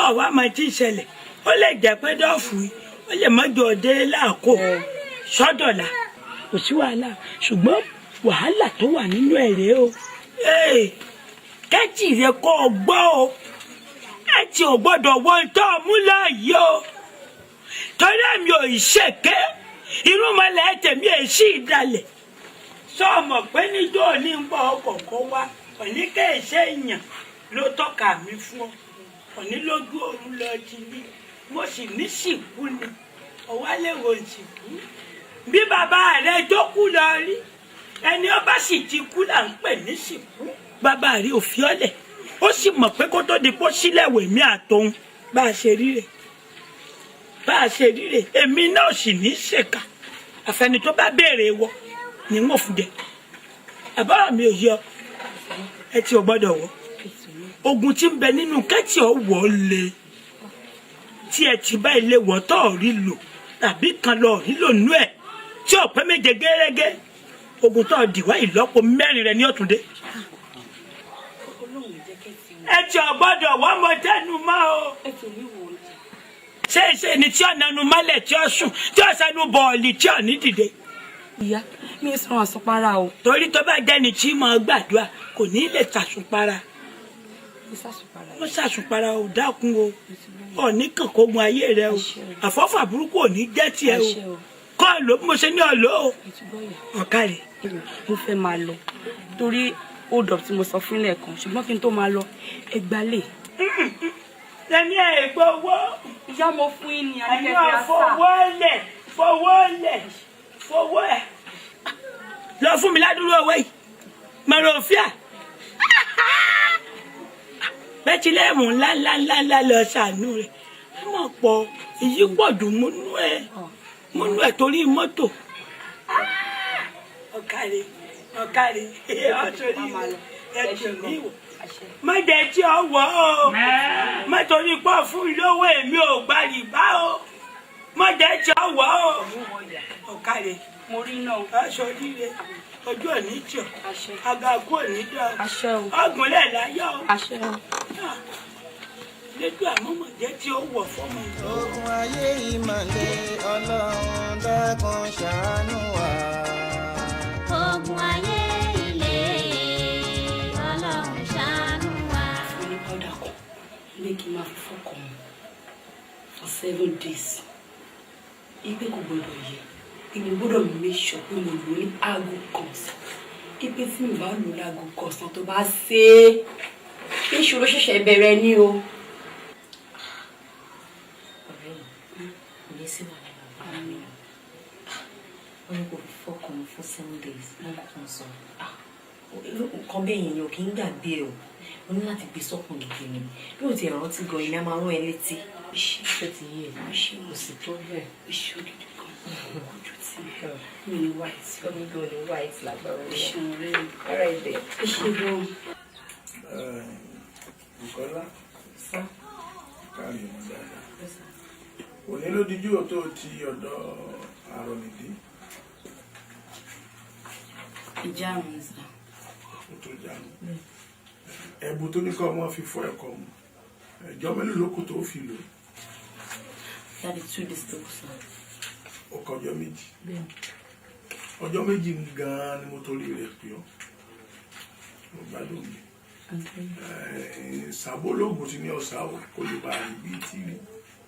[SPEAKER 13] ọ̀wá máa ti ṣẹlẹ̀ ó lè jẹ́ pé dọ́ọ̀fù yìí ó lè mọ́jọ òde láàkó sọ́dọ̀là kò sí wàhálà ṣùgbọ́n wàhálà tó wà nínú ẹ̀rẹ́ o. kẹ́tì rẹ kọ́ ọ gbọ́ o ẹ ti ò gbọ́dọ̀ wọ ìtọ́ múlá yìí o torí èmi ò ṣèké irú mọ́lẹ̀ tèmi èsì ìdálẹ̀ sọ́ọ̀mọ̀ pé níjọ́ ní ń bọ̀ ọkọ̀ kó wá òní kẹ́ẹ̀ṣẹ́ èèyàn ló tọ́ka mi fún ọ òní lójú òru lọ ti ní mo sì ní sìnkú ni ọ̀wálẹ̀wò sìnkú bí bàbá rẹ tó kú lọ rí ẹni ó bá sì ti kú là ń pè ní sìnkú. bàbá rí òfin ọ̀lẹ̀ ó sì mọ̀ pé kó tó di pọ́ sílẹ̀ wèmí àtòun bá a ṣe rí rẹ̀ bá a ṣe rí rẹ̀ èmi náà sì ní ṣèkà àfẹni tó bá béèrè wọ ni wọn fún jẹ àbára mi ò yọ ẹ tí o gbọ́dọ̀ wọ ogun tí ń bẹ nínú kẹtì ọwọ le tí ẹ ti bá ilé wọ̀ tó rí lò tàbí kan lọ rí lò nú ẹ̀ tí ò pé méje gẹ́gẹ́ ogun tó dìwá ìlọ́po 4 rẹ̀ ní ọ̀túndé. ẹ ti ọ̀gbọ́dọ̀ wọ́n mọ tẹnu mọ́ o. ṣé ni tí ọ̀nà nu mọ́lẹ̀ tí ó sùn tí ó sẹ́nu bọ̀ọ̀lì tí ò ní dìde.
[SPEAKER 10] ìyá mi ò sọ̀rọ̀ àsùnpara o.
[SPEAKER 13] torí tó bá jẹ́ni tí mo gbàdúrà kò ní lè tàṣùpara. mo ṣàṣùpara o dákun o ọ̀ní kan kó gun ayé rẹ o àfọ́fà burúkú ò ní jẹ́ tiẹ̀ o kọ́ ló mo ṣe ní ọ̀lọ́ o ọ̀kàrẹ̀.
[SPEAKER 10] mo fẹ́ máa lọ torí hold up tí mo sọ fún ilé kan ṣùgbọ́n kí n tó máa lọ ẹ gbalẹ̀.
[SPEAKER 13] lẹ́ni ẹ̀ gbowó.
[SPEAKER 10] ìyá mo fún yín ní
[SPEAKER 13] ẹ̀yin fowó ẹ̀ lọ fún mi ládùúgbò owó yìí mọ̀rọ̀fíà bẹ́tílẹ̀mù ńláńláńlá lọ ṣàánú rẹ̀ ẹ mọ̀ pọ̀ èyí pọ̀ jù múnú ẹ̀ torí mọ́tò. ọ̀kàrẹ̀ ọ̀torí ẹ̀jẹ̀ mi wò má jẹ́ tí ọ wọ̀ ọ́ má torí pọ̀ fún lówó èmi ò gba rìbá o má jẹ́ tí ọ wọ̀ ọ́ ọ̀kàrẹ̀
[SPEAKER 10] mo rí náà
[SPEAKER 13] aṣọ líle ọjọ́ òní tí ọ agago òní dá ọgùnlẹ̀ láyọ̀ lẹ́jọ́ àmọ́mọ́ jẹ́ tí ó wọ̀ fọ́mọ.
[SPEAKER 3] ogun ayé ìmọ̀lẹ̀ ọlọ́run dákun ṣàánú wa.
[SPEAKER 4] ogun ayé ilé ọlọ́run ṣàánú wa.
[SPEAKER 10] onípadà kọ ilé kí n máa fi fọkàn for 7 days ipe kò gbọdọ̀ yẹ èmi gbọdọ̀ make sure pé mo lò ní aago kọ̀ọ̀sán ipe tí mi bá lò láago kọ̀ọ̀sán tó bá ṣe é ìṣòro ṣẹ̀ṣẹ̀ bẹ̀rẹ̀ ni o.
[SPEAKER 14] sí wà ní bàbá mi wọn ní kò fi fọkàn fún 7 days wọn kàn sọ nǹkan bẹ́ẹ̀ yẹn yàn kí n gbàgbé ẹ o mo ní láti gbé sọ́kùn gidi ni bí o ti rántí gan ni a máa rán ẹ létí. iṣẹ́ ti yé ẹ ṣé kò sí problem iṣẹ́ gidi kan ojú ti mi ní white omi gan ni white lágbára iṣẹ́ rẹ ara ẹ̀bẹ̀ iṣẹ́ gan.
[SPEAKER 12] Bukola káàrí ọmọ dáadáa òní ló dijú òtó ti ọ̀dọ̀ àrọ̀nìdí.
[SPEAKER 10] ìjárun ìsà.
[SPEAKER 12] ó tó járun ẹ̀bùn tó ní kọ́ ọmọ fi fọ́ ẹ̀kọ́ mu ẹ̀jọ́ mélòó ló kù tó fi lò.
[SPEAKER 14] láti 2 days tó kù sọ.
[SPEAKER 12] ó kọjọ́ méjì ọjọ́ méjì gan-an ni mo torí rẹ̀ pé ọ́ mo gbádùn mi. sàbólógún ti ní ọ̀sà ò kó lè bá rí bíi tìrì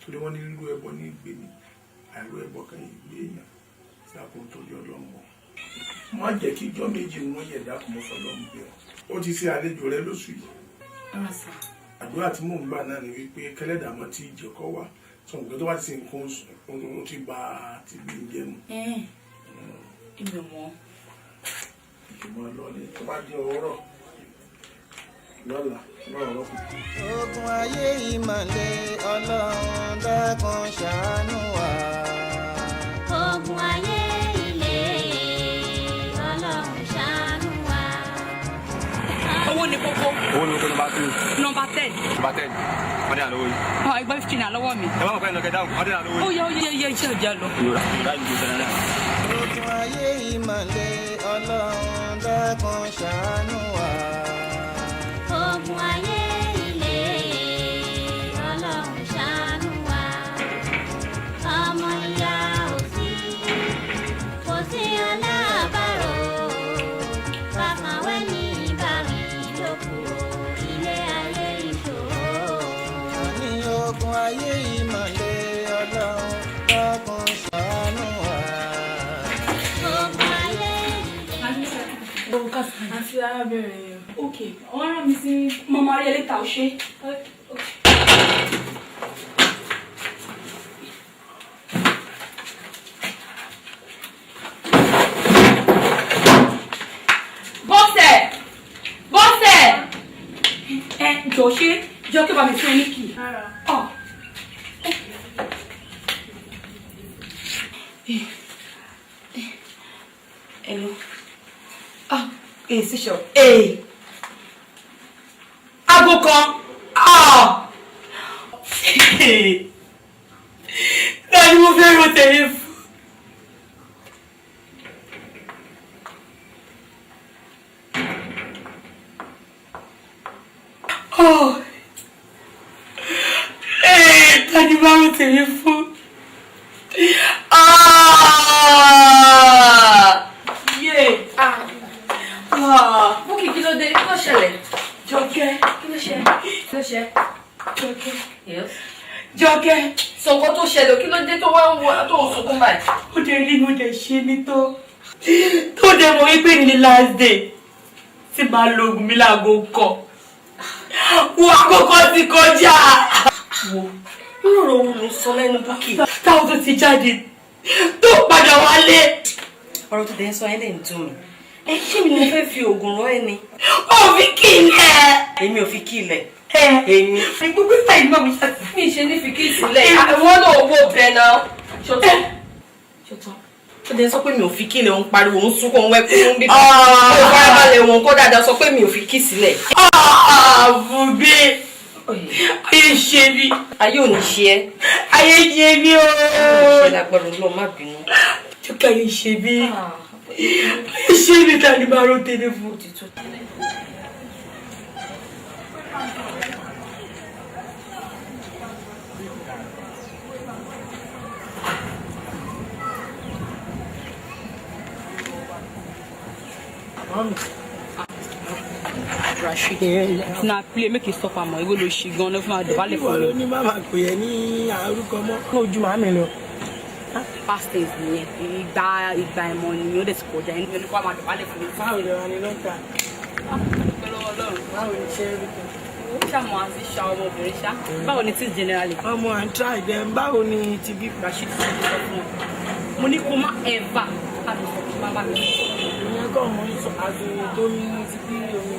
[SPEAKER 12] torí wọ́n ní lílo ẹbọ ní ìgbé mi àìró ẹbọ kan ìgbé èèyàn sáàkó torí ọlọ́mọ má jẹ́ kí ijọ́ méjì wọ́n yẹ̀ dákun mọ́ fọlọ́mù bí ọ ó ti ṣe àlejò rẹ lóṣù yìí àdúrà tí mò ń gbà náà ni wípé kẹlẹ́dàmọ́ tí ìjẹ́kọ́ wà sọ̀rọ̀ pé tó bá ti ṣe nǹkan oṣù ti bá ti bí ń jẹnu. ìgbìmọ̀ lọ ní tó bá di ọ̀rọ̀ lọ́la lọ́rọ̀ kù.
[SPEAKER 3] ogun ayé ìmọ̀lẹ̀ ọlọ́run dákun ṣàánú wa.
[SPEAKER 4] ogun ayé ilé ọlọ́run ṣàánú wa.
[SPEAKER 10] owó ni kókó.
[SPEAKER 8] owó ni kókó nọ́mbà 2.
[SPEAKER 10] nọ́mbà 10.
[SPEAKER 8] nọ́mbà 10 wọ́n dé àlọ́wọ́ yìí.
[SPEAKER 10] ẹgbẹ́ 15 àlọ́wọ́ mi.
[SPEAKER 8] ẹ bá mọ̀ pé ẹnìkan dáhùn wọ́n dé àlọ́wọ́ yìí.
[SPEAKER 10] ó yẹ iṣẹ́ ìjà lọ.
[SPEAKER 3] ogun ayé ìmọ̀lẹ̀ ọlọ́run dákun ṣàánú wa.
[SPEAKER 4] ogun ayé ilé ọlọ́run ṣàánú wa. ọmọ ìyá kò sí alábàárò fàkànwé ní ìbáwí lóko ilé ayé ìṣòro.
[SPEAKER 3] ní ogun ayé ìmọ̀lẹ̀ ọlọ́run dákun ṣàánú wa.
[SPEAKER 4] ogun ayé.
[SPEAKER 10] àti arábìnrin yẹn. ok wọ́n rán mi sí mọ́mọ́ ayé lẹ́tà ọ̀ṣẹ́. bọ́sẹ̀ ẹ jọ ṣe jọ kí o bá mi fún ẹ ní kì í. Hello. Èsì ṣọ. Aago kan. ni mo fẹ́ ro tẹ̀lé fún. Ta ni bá ro tẹ̀lé fún.
[SPEAKER 14] Búkì kí ló dé? Kí ló ṣẹlẹ̀?
[SPEAKER 10] Jọkẹ́.
[SPEAKER 14] Kí ló ṣe? Kí ló ṣe?
[SPEAKER 10] Jọkẹ́.
[SPEAKER 14] Yes.
[SPEAKER 10] Jọkẹ́.
[SPEAKER 14] Sọ nǹkan tó ṣẹlẹ̀, kí ló dé tó wá ń wo tó ń sunkún báyìí?
[SPEAKER 10] Ó dé rí mo dẹ̀ ṣe ní tó dé mọ̀ wípé ní last day tí máa lo oògùn mi láago kọ. Wo àkókò ti kọjá.
[SPEAKER 14] Wo irú ọ̀rọ̀ wo ló sọ lẹ́nu Búkì?
[SPEAKER 10] Táwọn tó ti jáde tó padà wálé.
[SPEAKER 14] Ọ̀rọ̀ tó dẹ̀ ń sọ yẹn lè ń dùn mí. Ṣé mi ni mo fẹ́ fi oògùn rán ẹ ni?
[SPEAKER 10] Ó fi kí ilẹ̀.
[SPEAKER 14] Èmi ò fi kí ilẹ̀.
[SPEAKER 10] Èmi. Gbogbo ìgbà yìí náà mi ṣe.
[SPEAKER 14] Mi ṣe ní fi kí ìsìlẹ̀. Àwọn náà wò bẹ́ẹ̀ náà. Ṣọtán. Ó dẹ̀ sọ pé mi ò fi kí ilẹ̀, òun pariwo, òun sunkún, òun wẹ́pẹ́, òun bíbí. Ó farabalẹ̀ òun kó dáadáa sọ pé mi ò fi kí sílẹ̀.
[SPEAKER 10] Àbùbí. Ayé ṣe mí.
[SPEAKER 14] Ayé ò ní ṣe ẹ́.
[SPEAKER 10] Ayé ṣe mí o.
[SPEAKER 14] Ṣé lágbára Ọlọ́run má bínú.
[SPEAKER 10] Jọkẹ́ ayé ṣe mí. Ayé ṣe mí ta ni máa ro tẹ́lẹ̀ fún.
[SPEAKER 15] Rashid, na play make it stop am. Iwo lo ṣe gan ló fún adobale fún mi.
[SPEAKER 12] Ní mama pè é ní àrúkọ mọ́.
[SPEAKER 15] Ní ojú màá mi lọ. Past days nìyẹn. Ìgbà ẹ̀mọ́ ni ó dẹ̀ ti kọjá. Ẹni tó ní kó máa dọ̀bálẹ̀ fún mi.
[SPEAKER 12] Báwo ni wọ́n ní lọ́ta?
[SPEAKER 15] Pẹ̀lú Ọlọ́run.
[SPEAKER 12] Báwo ni ṣe rí kan?
[SPEAKER 15] Ó ṣàmọ̀ àti ṣá ọmọbìnrin ṣá. Báwo ni tí generally?
[SPEAKER 12] Ọmọ à ń try them. Báwo ni ti bí?
[SPEAKER 15] Rashid ti sọ fún ọ. Mo ní kó má ever àbí sọ fún bàbá mi.
[SPEAKER 12] Ìyẹn kọ́ mo ń sọ àgbèrè tó ní ti bí omi.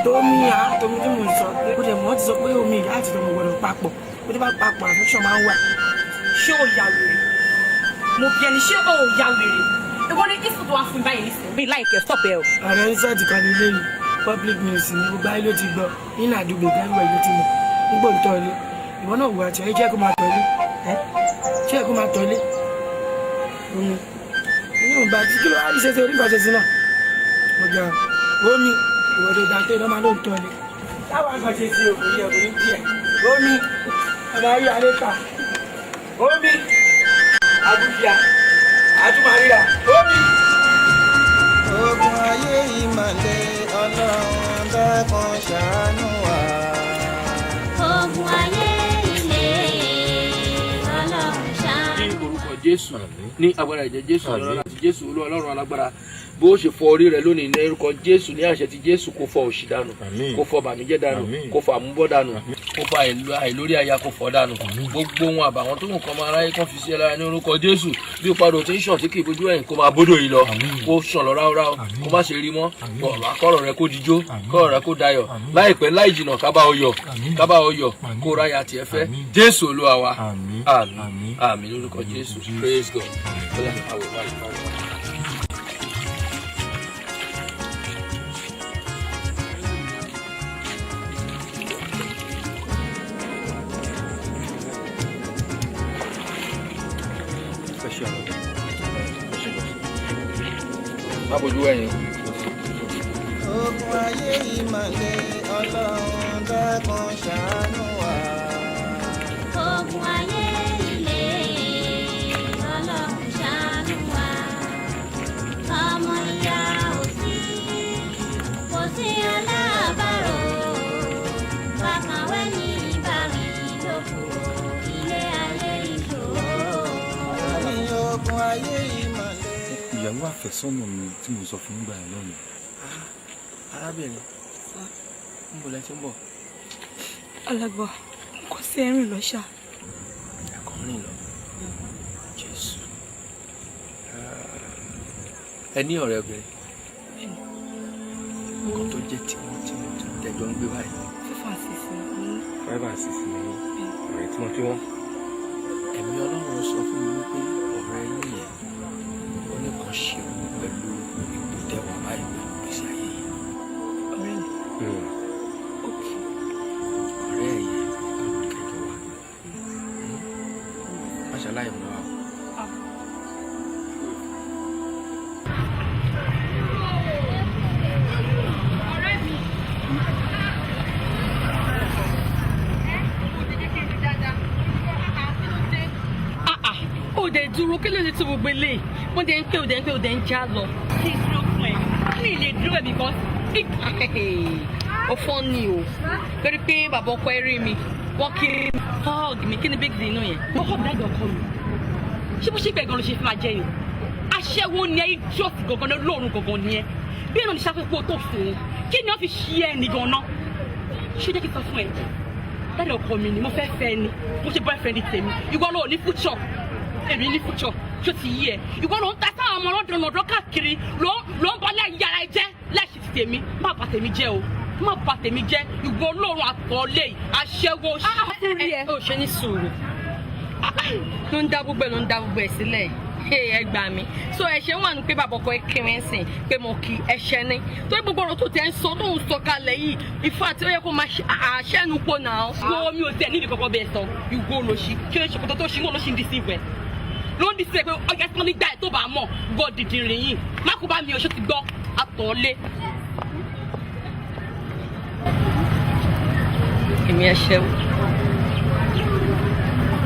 [SPEAKER 12] Tómi tí mo sọ pé ó dẹ̀ mọ́ ti sọ pé omi ìyá àti ọmọ gbọ́dọ̀ papọ̀ ó dé bá papọ̀ affection máa ń wà.
[SPEAKER 15] Ṣé o ya wèrè? Mo bí ẹni ṣé o ya wèrè? Èwo ni kí fòtò wá fún báyìí nísìnyí? Bí láìkẹ́ stop ẹ o.
[SPEAKER 12] Ààrẹ ń sẹ́ẹ̀tì kan ní ilé yìí public news ní gbogbo ayé ló ti gbọ́ nínú àdúgbò gbẹ́rù ẹ̀ ló ti mọ̀ nígbò ń tọ́ ilé ìwọ náà wù àti ẹ̀ jẹ́ kó máa tọ́ ilé jẹ́ kó máa tọ́ ilé omi inú ìgbà tí kí ló wá ní ṣe orí nǹkan ṣe sí náà ọjà omi ìwọ́dọ̀ dàtẹ́ iná máa ló ń tọ́ ilé táwọn àgbà ṣe sí òkú yẹ kò ní díẹ̀ omi ọ̀nà ayé alẹ́ ta omi àbújá àtúmọ̀ríra omi.
[SPEAKER 3] Ogun ayé ìmọ̀lẹ̀ Ọlọ́run dákun ṣàánú wa.
[SPEAKER 4] Ogun ayé ilé Ọlọ́run ṣàánú.
[SPEAKER 16] Ní orúkọ Jésù, ní agbára ẹ̀jẹ̀ Jésù, Ọlọ́run àti Jésù Olúwa Ọlọ́run alágbára. Bó ṣe fọ orí rẹ lónìí ní orúkọ Jésù, ní àṣẹ ti Jésù, kó fọ òṣì dànù, kó fọ bàmíjẹ́ dànù, kó fọ àmúbọ́ dànù, kó fọ àìlórí aya kó fọ dànù. Gbogbo ohun àbàwọ́n tó ń kọ́ máa ráyé kán fi sí ẹ lára ní orúkọ Jésù. Bí padà tí ń ṣàn tí kì í bójú ẹ̀yìn kó máa bódò yìí lọ, kó ṣàn lọ ráúráú, kó má ṣe rí mọ́. Kọ́rọ̀ rẹ kó dijó, kọ́rọ̀ rẹ kó dayọ̀. Láìpẹ́ láì jìnà kábà ọyọ̀ kó ráyà tiẹ̀ fẹ́. Jésù Olúwa wa. Àmín. Àmín lórúkọ Jésù. Praise God. Abojú ẹ̀yìn.
[SPEAKER 3] Ogun ayé ìmọ̀lẹ̀ Ọlọ́run dákun ṣàánú wa.
[SPEAKER 4] Ogun ayé ilé Ọlọ́run ṣàánú wa. Ọmọ ìyá òsì kò sí alábàárò. Bàkàwé ní ìbáwí lóko ilé ayé ìṣòro.
[SPEAKER 3] Ní ogun ayé ìmọ̀lẹ̀.
[SPEAKER 2] Ìyàwó àfẹ́sọ́nà mi tí mo sọ fún nígbà yẹn lọ́nà.
[SPEAKER 15] Arábìnrin, níbo lẹ ti ń bọ̀?
[SPEAKER 5] Alàgbà, kò sí ẹ̀rìn lọ ṣá.
[SPEAKER 15] Ẹ̀kọ́ rìn lọ. Jésù. Ẹ ní ọ̀rẹ́ obìnrin. Nǹkan tó jẹ́ tí tẹ̀jọ́ ń gbé báyìí. 5 and 6 ni ọ̀rẹ́ tímọ́tímọ́. Ẹ̀mí Ọlọ́run sọ fún mi wípé ọ̀rẹ́ yín yẹn ó ní kan ṣe pẹ̀lú ipò tẹwà báyìí pẹ̀lú ìgbésí ayé yìí. Ọ̀rẹ́ mi. Ọ̀rẹ́ yẹn
[SPEAKER 17] sọ̀rọ̀ kí ló lè tó gbogbo eléyìí wọ́n dẹ̀ ń pé òdẹ̀ ń já lọ. kí n dúró fún ẹ kí n lè dúró ẹ because ó fọ́n ni o torí pé bàbá ọkọ ẹ rí mi wọ́n kí hug mi kí ni big deal inú yẹn. wọ́n hug dáàdì ọkọ mi ṣé bó ṣe pẹ̀ gan ló ṣe fi máa jẹ́ yìí aṣẹ́wó ni ẹ jọ́sì gangan lóòrùn gangan ni ẹ bí ẹ̀nà ní ṣàfihàn tó fún un kí ni wọ́n fi ṣí ẹ ní gan-an ṣé jẹ́ kí n sọ fún ẹ dáàdì ọkọ mi ni mo fẹ́ fẹ́ ni mo ṣe boyfriend tèmi ìwọ ló ní future èmi ní future ṣó ti yí ẹ ìwọ ló ń ta sáwọn ọmọ ọlọ́dún ọ̀dọ́ káàkiri ló ń bọ́ yàrá ẹ jẹ́ láìsí ti tèmi má bà tèmi jẹ́ o má bà tèmi jẹ́ ìwọ olóòrùn àtọ̀ọ́lé aṣẹ́wó ó ṣe ní sùúrù ló ń dá gbogbo ẹ̀ sílẹ̀ ẹ gbà mí so ẹ̀ṣẹ̀ wà ní pé bàbá ọkọ ẹ kiri ń sìn pé mo kì í ẹ̀ṣẹ̀ ni torí gbogbo ọ̀rọ̀ tó tẹ̀ ń sọ tó ń sọ kalẹ̀ yìí ìfà tí ó yẹ kó máa àṣẹ́nu pọ̀ náà wo mi ò tẹ̀ nídìí kọ́kọ́ bẹ́ẹ̀ sọ ìwọ olóṣì kí ló ṣe kótó tó ṣì ń wọ́n ló ṣì ń deceive ẹ̀ ló ń deceive pé ọjà tí wọ́n ní gbà ẹ̀ tó bá mọ̀ gbọ́ dìdì rìn yìí má kó bá mi oṣù ti gbọ́ àtọ̀ọ́lé. èmi ẹ̀ṣẹ̀wò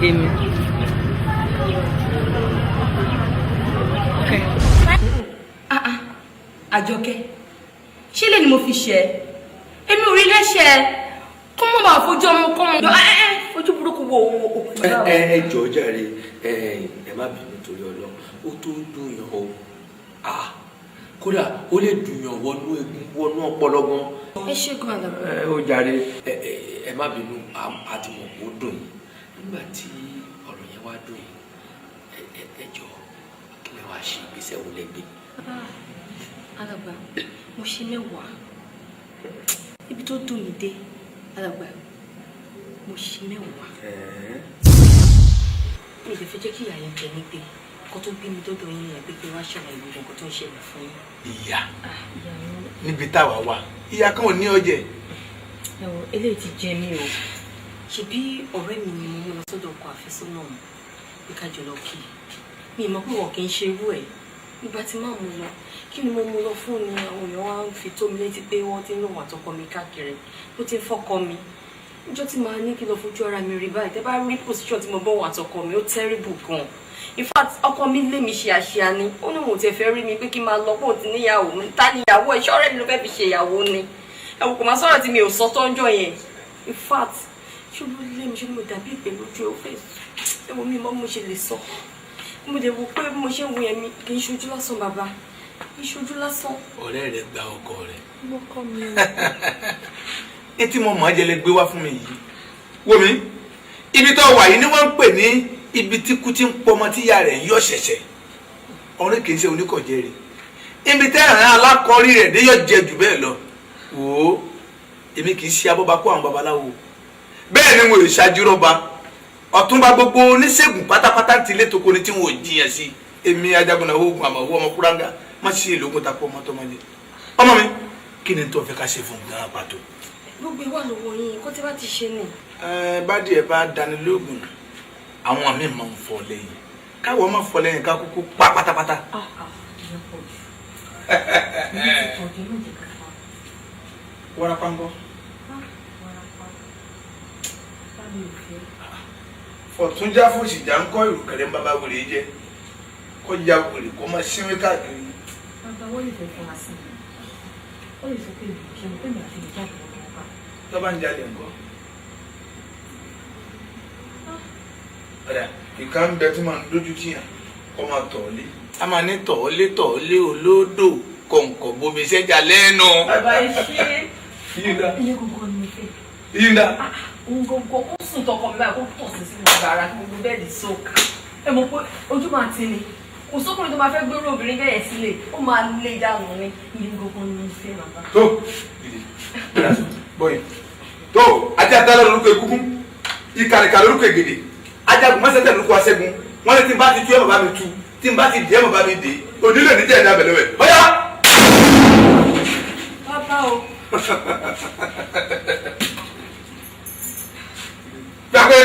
[SPEAKER 17] èmi.
[SPEAKER 10] Àjọkẹ́ ṣé lè ní mo fi ṣe èmi ò rí lẹ́ṣẹ̀ kó mọ̀ bá fojú ọmọ kọ́ ọmọ fojú burúkú wo òkú náà.
[SPEAKER 15] ẹ jọ̀ọ́ jàre ẹ má bínú torí Ọlọ́run ó tó dùn yàn o kódà ó lè dùn yàn wọnú egun wọnú ọpọlọ gan.
[SPEAKER 10] ẹ ṣe gan àdàbọ.
[SPEAKER 15] ó jàre ẹ má bínú àti mọ̀ kó dùn yín nígbà tí ọ̀rọ̀ yẹn wá dùn yín ẹ jọ̀ọ́ kí lè wá ṣe ìgbésẹ̀ wo lẹ́gbẹ̀ẹ́.
[SPEAKER 10] Alàgbà mo ṣe mẹ́wàá ibi tó dùn mí dé alàgbà mo ṣe mẹ́wàá mi lè fẹ́ jẹ́ kí ìyá yẹn jẹ mí pé kó tó bí mi dọ́dọ̀ yín yẹn pé wá ṣàlàyé gbogbo nǹkan tó ń ṣẹlẹ̀ fún yín.
[SPEAKER 12] ìyá níbi táwa wà ìyá kan ò ní ọjẹ.
[SPEAKER 10] ẹ̀wọ̀n eléyìí ti jẹ mí o ṣebí ọ̀rẹ́ mi ni mo mú lọ sọ́dọ̀ ọkọ àfẹ́sọ́nà mi pé ká jọ lọ kí mi mọ̀ pé wọn kì í ṣe irú ẹ̀ nígbà tí máa mú lọ kí ni mo mú lọ fún ni àwọn èèyàn wá ń fi tó mi létí pé wọ́n ti ń lòun àtọkọ mi káàkiri ó ti ń fọ́kọ mi níjọ́ tí màá ní kí lọ fojú ara mi rí báyìí tẹ́ bá rí position tí mo bọ́ wọn àtọkọ mi ó terrible gan in fact ọkọ mi lé mi ṣe àṣìá ni ó ní òun ti fẹ́ rí mi pé kí n máa lọ pé òun ti níyàwó mi ta níyàwó ẹ̀ ṣọ́ọ́rẹ́ mi ló fẹ́ fi ṣe ìyàwó ni ẹ̀wọ̀n kò máa sọ̀rọ̀ tí mi ò sọ tọ́jọ́ yẹn in fact ṣé ló lé mi ṣé mo dàbí ìpè lójú ẹ̀ ó fẹ́ ẹ̀wọ̀n mi mọ́ mo ṣe lè sọ mo lè wo pé mo ṣe ń wo yẹn mi kì í ṣojú lásán bàbá kì í ṣojú lásán.
[SPEAKER 12] ọ̀rẹ́ rẹ̀ gba ọkọ rẹ̀.
[SPEAKER 10] mo kọ́ mi o.
[SPEAKER 12] ní tí mo mọ̀ ọ́ jẹlẹ gbé wá fún mi yìí wo mi ibi tó wà yìí ni wọ́n ń pè ní ibi tí kú ti ń pọmọ tíya rẹ̀ yọ ṣẹ̀ṣẹ̀ ọ̀rẹ́ kì í ṣe oníkọ̀jẹ́ rẹ̀ ibi tẹ́ ẹ̀ràn alákọ̀ọ́rí rẹ̀ dé yọ jẹ jù bẹ́ẹ̀ lọ wò ó èmi kì í ṣe abọ́bakú àwọn babaláwo bẹ́ẹ̀ ni mo lè ṣáájú rọ́ba ọ̀túnba gbogbo oníṣègùn pátápátá ti lé toko ni tí wọn ò jiyàn sí èmi Ajagunna oògùn àmọ́ owó ọmọ kúráńgá má ṣe èlò ogun takò ọmọ tọmọdé ọmọ mi kí ni tó fẹ́ ká ṣe fún un gan pàtó.
[SPEAKER 10] gbogbo ìwà lọ́wọ́ yín kó tí bá ti ṣe nì.
[SPEAKER 12] bádìí ẹ bá dání lóògùn àwọn àmì máa ń fọ lẹ́yìn káwọn máa fọ lẹ́yìn ká kúkú pa pátápátá. wárápá ń bọ̀. fọ̀túnjá fòṣìjà ń kọ́ ìrùkẹ̀rẹ̀ ń bábá wèrè jẹ́ kọ́ ya wèrè kọ́ máa ṣíwé káàkiri.
[SPEAKER 10] bàbá wọ́n lè fẹ́ fún wa sí i ó lè sọ pé ìbùkún ṣe pé mi àti ìjà kò tó pa.
[SPEAKER 12] tó bá ń jalè ńkọ́. ọ̀dà ìka ń bẹ tí màá ń dójú tìyàn kọ́ máa tọ̀ọ́lé. a máa ní tọ̀ọ́lé olódò kọ̀ǹkọ̀ bomi sẹ́jà lẹ́nu.
[SPEAKER 10] bàbá ẹ ṣe
[SPEAKER 12] yíyá
[SPEAKER 10] ilé gbogbo ni mo fẹ́.
[SPEAKER 12] yíyá.
[SPEAKER 10] gbogbo kó sùn tọkọ mi báyìí kó tọ̀ sí sínú gbàrà kí gbogbo bẹ́ẹ̀ lè sọ́ọ̀kà ẹ mọ̀ pé ojú máa ti ni kò sókùnrin tó máa fẹ́ gbérú obìnrin bẹ́ẹ̀ sílẹ̀ ó máa lé dànù ní ilé gbogbo ní ìfẹ́ bàbá.
[SPEAKER 12] tó bọ́yì tó ajá dálọ́ lórúkọ egúngún ìkàrìkà lórúkọ ègèdè Ajagun mọ́sẹ̀tẹ̀ lórúkọ aṣẹ́gun wọ́n ní tí n bá ti tú ẹ̀ bàbá mi tú tí n bá ti dì ẹ̀ bàbá mi dè onílé níjẹ́ ìdá bẹ̀lẹ́wẹ̀ bọ́yá.
[SPEAKER 10] bàbá o.
[SPEAKER 12] gbàgbé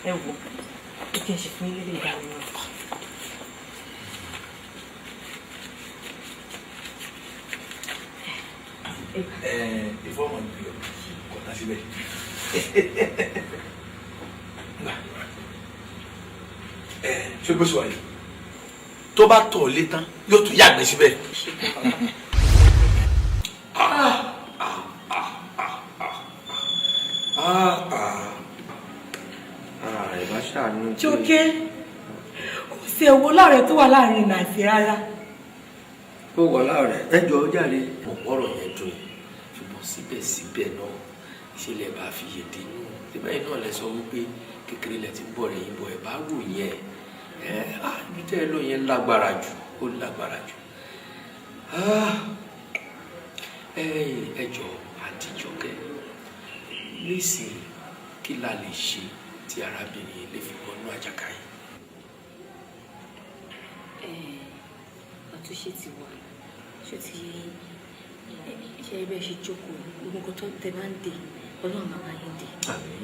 [SPEAKER 10] ẹ wò ó kí n ṣe fún ilé ìdáná náà.
[SPEAKER 12] ìfọ́mọ̀ ìgbìyànjú kọ̀tà síbẹ̀
[SPEAKER 16] ṣé bó ṣe wà yìí tó bá tọ̀ lé tán yóò tún yàgbẹ́ síbẹ̀.
[SPEAKER 10] Jókè kò sí ewu láàrẹ tó wà láàrin nàìjíríà rárá.
[SPEAKER 15] ó wà láàrẹ ẹjọ jáde. ọ̀pọ̀rọ̀ yẹn dùn ṣùgbọ́n síbẹ̀síbẹ̀ náà ìṣẹ̀lẹ̀ bá fi yèdè nù síbẹ̀ náà lẹ sọ wípé kékeré lẹ ti bọ̀ rẹ̀ yín bọ̀ ẹ̀ bá wù yẹn ibi tẹ́ ẹ lọ yẹn lágbára jù ó lágbára jù. ẹjọ àtijọ́kẹ́ nísìnyí kí la lè ṣe tí arábìnrin lè fi bọ́nú àjàkà yìí.
[SPEAKER 14] àtúnṣe ti wà ṣé ti ṣe ẹgbẹ́ ṣe jókòó gbogbo nǹkan tó tẹ bá ń dè ọlọ́run máa bá yín dè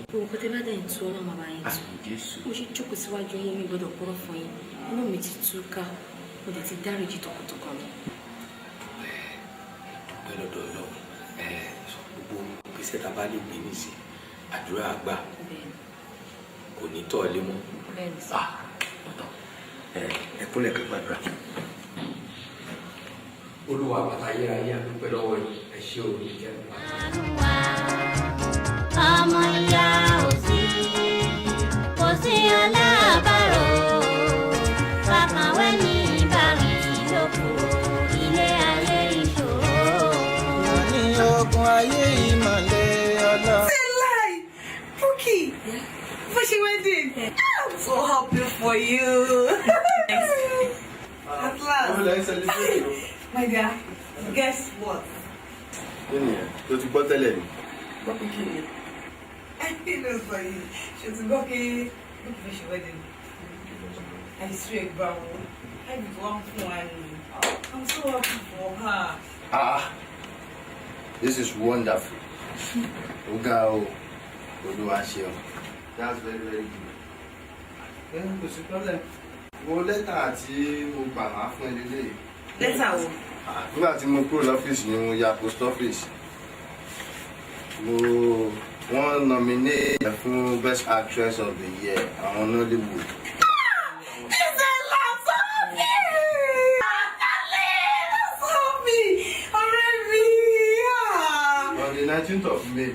[SPEAKER 14] gbogbo nǹkan tẹ bá dẹ̀ ń tú ọlọ́run máa bá yín tú mo ṣe jókòó síwájú yín mi gbọ́dọ̀ pọ́rọ̀ fún yín inú mi ti tú ká mo dẹ̀ ti dáríjì tọkàntọkàn mi.
[SPEAKER 15] dúpẹ́ lọ́dọ̀ ọlọ́run gbogbo ìgbésẹ̀ tá a bá lè gbé nísìn àdúrà àgbà kò ní tọ́ ọ lé mọ́. ẹ kúnlẹ̀ ká gbàdúrà. olúwa bàtà ayérayé àdúpẹ́ lọ́wọ́ yìí ẹ ṣé òní jẹ́
[SPEAKER 4] ọmọ ìyá òsì kò sí alábàárò fàkànwé ní ìbárí lóko ilé ayé ìṣòro.
[SPEAKER 3] ní ogun ayé ìmọ̀lẹ̀ ọlọ́run.
[SPEAKER 10] Bookie, for your wedding. I'm so happy for you. At last. My dear, guess what?
[SPEAKER 8] Tó ti gbọ́ tẹ́lẹ̀ ni.
[SPEAKER 10] I feel it for you. She's Bookie for your wedding. I swear, bro. I be one for one. I'm so happy for her.
[SPEAKER 8] This is wonderful. Oga o. Olúwa ṣeun. That's very very good. Kò sí problem. Wo lẹ́tà tí mo gbà wá fún ẹ lélẹ̀.
[SPEAKER 10] Lẹ́tà wo?
[SPEAKER 8] Nígbà tí mo kúrò lọ́fíìsì ni mo ya post office. Wọ́n nominate fún best actress of the year àwọn Nollywood. On the 19th of May.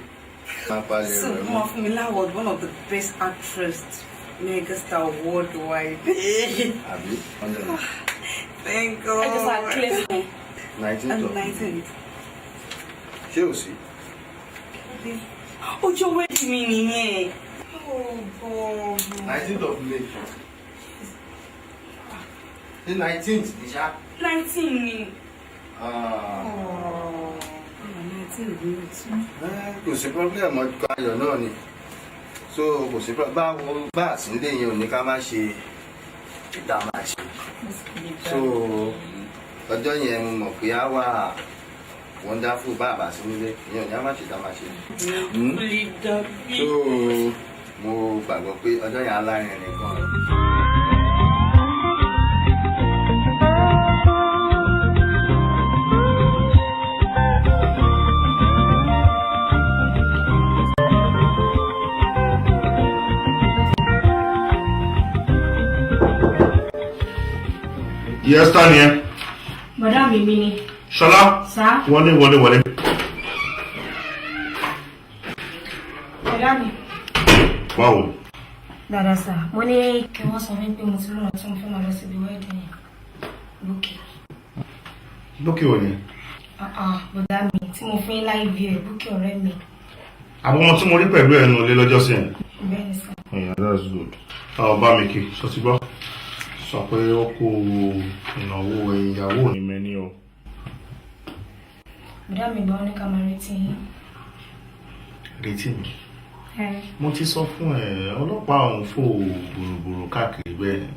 [SPEAKER 10] So, Mama Fumila was one of the best actress, megastar worldwide.
[SPEAKER 8] Abi?
[SPEAKER 10] Thank God.
[SPEAKER 14] I just had clear.
[SPEAKER 8] 19th of May. Ṣé o sí?
[SPEAKER 10] Ojo wedding mi nìyẹn. Oh God.
[SPEAKER 8] 19th of May. The 19th ni ṣá.
[SPEAKER 10] 19 ni.
[SPEAKER 8] Kò sí problem ọjọ́ ayọ̀ náà ni. So kò sí báwo bá àsìndé yẹn ò ní ká má ṣe ìdá máa ṣe. So ọjọ́ yẹn mo mọ̀ pé á wà wonderful bá àbá sí nílé ìyẹn ò ní á má ṣe ìdá máa ṣe. So mo gbàgbọ́ pé ọjọ́ yẹn alárinrin gan.
[SPEAKER 12] Yes, Tanya.
[SPEAKER 6] Bọ̀dá mi ni.
[SPEAKER 12] Ṣọlá.
[SPEAKER 6] Sá.
[SPEAKER 12] Wọlé.
[SPEAKER 6] Bọ̀dá mi.
[SPEAKER 12] Báwo?
[SPEAKER 6] Dada sá, mo ní kí wọ́n sọ wípé mo ti lọ́nà tí mo fẹ́ máa lọ síbi wedding yẹn. Búkì.
[SPEAKER 12] Búkì ò ní.
[SPEAKER 6] Bọ̀dá mi tí mo fún láì bí ẹ̀ Búkì ọ̀rẹ́ mi.
[SPEAKER 12] Àwọn ọmọ tí mo rí pẹ̀lú ẹnu ilé lọ́jọ́ sí ẹ̀.
[SPEAKER 6] Bẹ́ẹ̀ni sá.
[SPEAKER 12] Yeah, that's good. Bá mi kí, sọ ti gbọ́. Sọ pé ó kó ìnáwó ìyàwó ní mẹ́ni o.
[SPEAKER 6] Bọ̀dá mi gbọ́ ní ká máa retí yín.
[SPEAKER 12] Retí mi. Mo ti sọ fún ẹ ọlọ́pàá òun fò gbòrògbòrò káàkiri bẹ́ẹ̀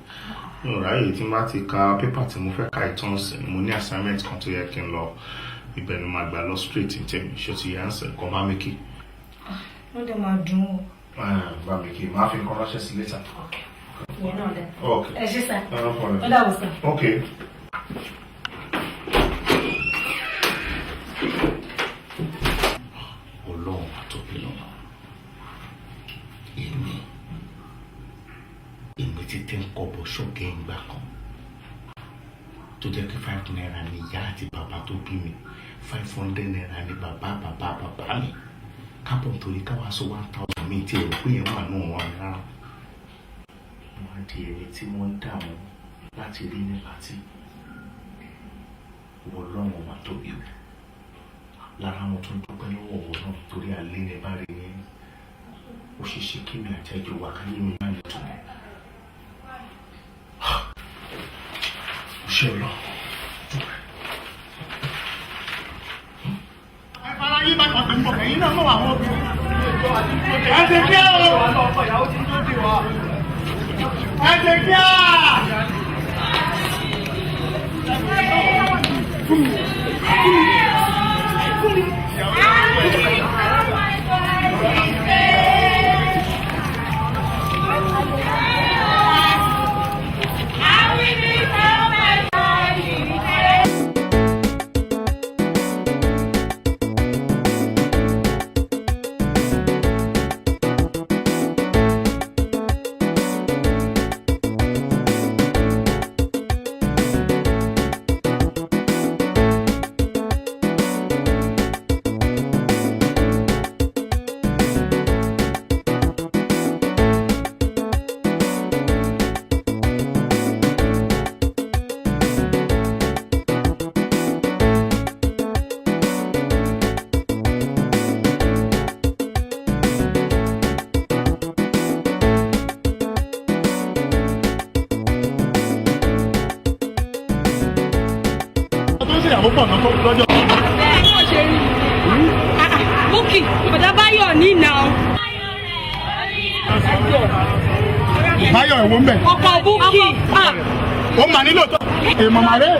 [SPEAKER 12] mi ò ráyè tí n bá ti ka pépà tí mo fẹ́ ka ìtàn sí mo ní assignment kan tó yẹ kí n lọ ibẹ̀ ni màá gbà lọ straight ní tèmi ṣé ti yà ń sẹ̀ kọ́ bá mi kí.
[SPEAKER 6] Wọ́n dẹ̀ máa dùn ún.
[SPEAKER 12] Bá mi kí máa fi nǹkan ránṣẹ́ sí later.
[SPEAKER 6] Ìyẹn náà dẹ̀.
[SPEAKER 12] Okay.
[SPEAKER 6] Ẹ ṣé sá.
[SPEAKER 12] No problem.
[SPEAKER 6] Ó dàbọ̀ sá.
[SPEAKER 12] Okay. Ọlọ́run àtọ́bí lọ́nà.
[SPEAKER 9] títí ń kọ́bọ̀ ṣọ́gẹ́ ìgbà kan tó jẹ́ kí 5 naira ni ìyá àti bàbá tó bí mi 500 naira ni bàbá mi kábọ̀ nítorí káwá sọ 1000 mi tí èrò pé yẹn wà náà wọn rárá. Wọ́n á di èrè tí wọ́n ń dààmú láti rí ní pàtí wọ́n lọ́wọ́ wà tóbi o. Lára wọn tún dúpẹ́ lọ́wọ́ wọn náà torí alẹ́ ní bá rí ní òṣìṣẹ́ kí mi àtẹ́jọ́ wà káyé mi má lè tún ẹ̀. Ṣé lọ?
[SPEAKER 18] Ẹ fara yín bá pàtàkì pọ̀ ẹ̀yin náà mọ̀ àwọn obìnrin. Ẹ ṣe kí á o. Ẹ ṣe kí á.
[SPEAKER 17] ìyàwó pọ̀ náà tó lọ́jọ́. Bẹ́ẹ̀ ni wọ́n ṣe rí. Búkì, bàdá Báyọ̀ ní ìnà o.
[SPEAKER 18] Báyọ̀ ẹ̀wọ̀n bẹ̀.
[SPEAKER 17] Ọkọ̀ Búkì.
[SPEAKER 18] Ó mà nílò tó. Èèmọ̀ màrẹ́.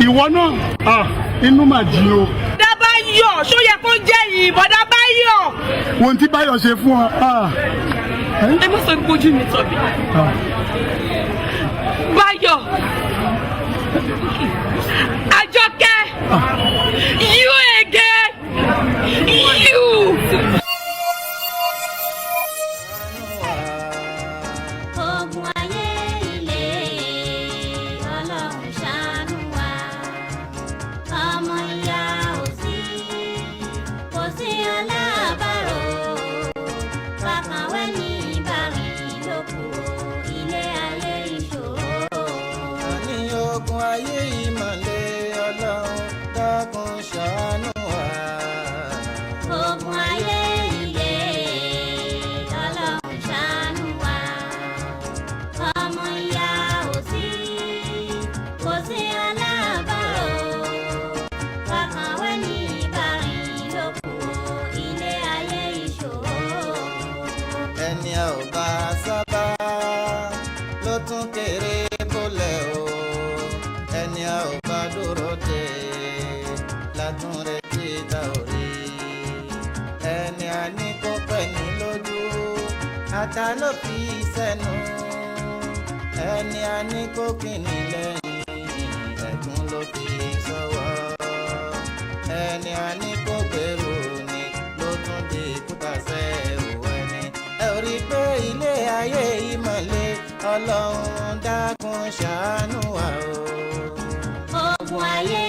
[SPEAKER 18] Ìwọ náà inú mà jí o.
[SPEAKER 17] Bọ́dá Báyọ̀ ṣó yẹ kó jẹ́ yìí Bọ́dá Báyọ̀.
[SPEAKER 18] Ohun tí Báyọ̀ ṣe fún ọ.
[SPEAKER 17] Ẹ má sọ pé ojú mi tọ̀bi. Báyọ̀ Àjọkẹ́ you again you.
[SPEAKER 3] Ta ló fi sẹ́nu ẹni a ní kó kìnnì lẹ́yìn ẹ̀gún ló fi sọ́wọ́ ẹni a ní kó gbèrú ni ló tún di kúta sẹ́rù ẹni ẹ ò rí i pé ilé ayé ìmọ̀lẹ̀ Ọlọ́run dákun ṣàánú wa o. Ogun ayé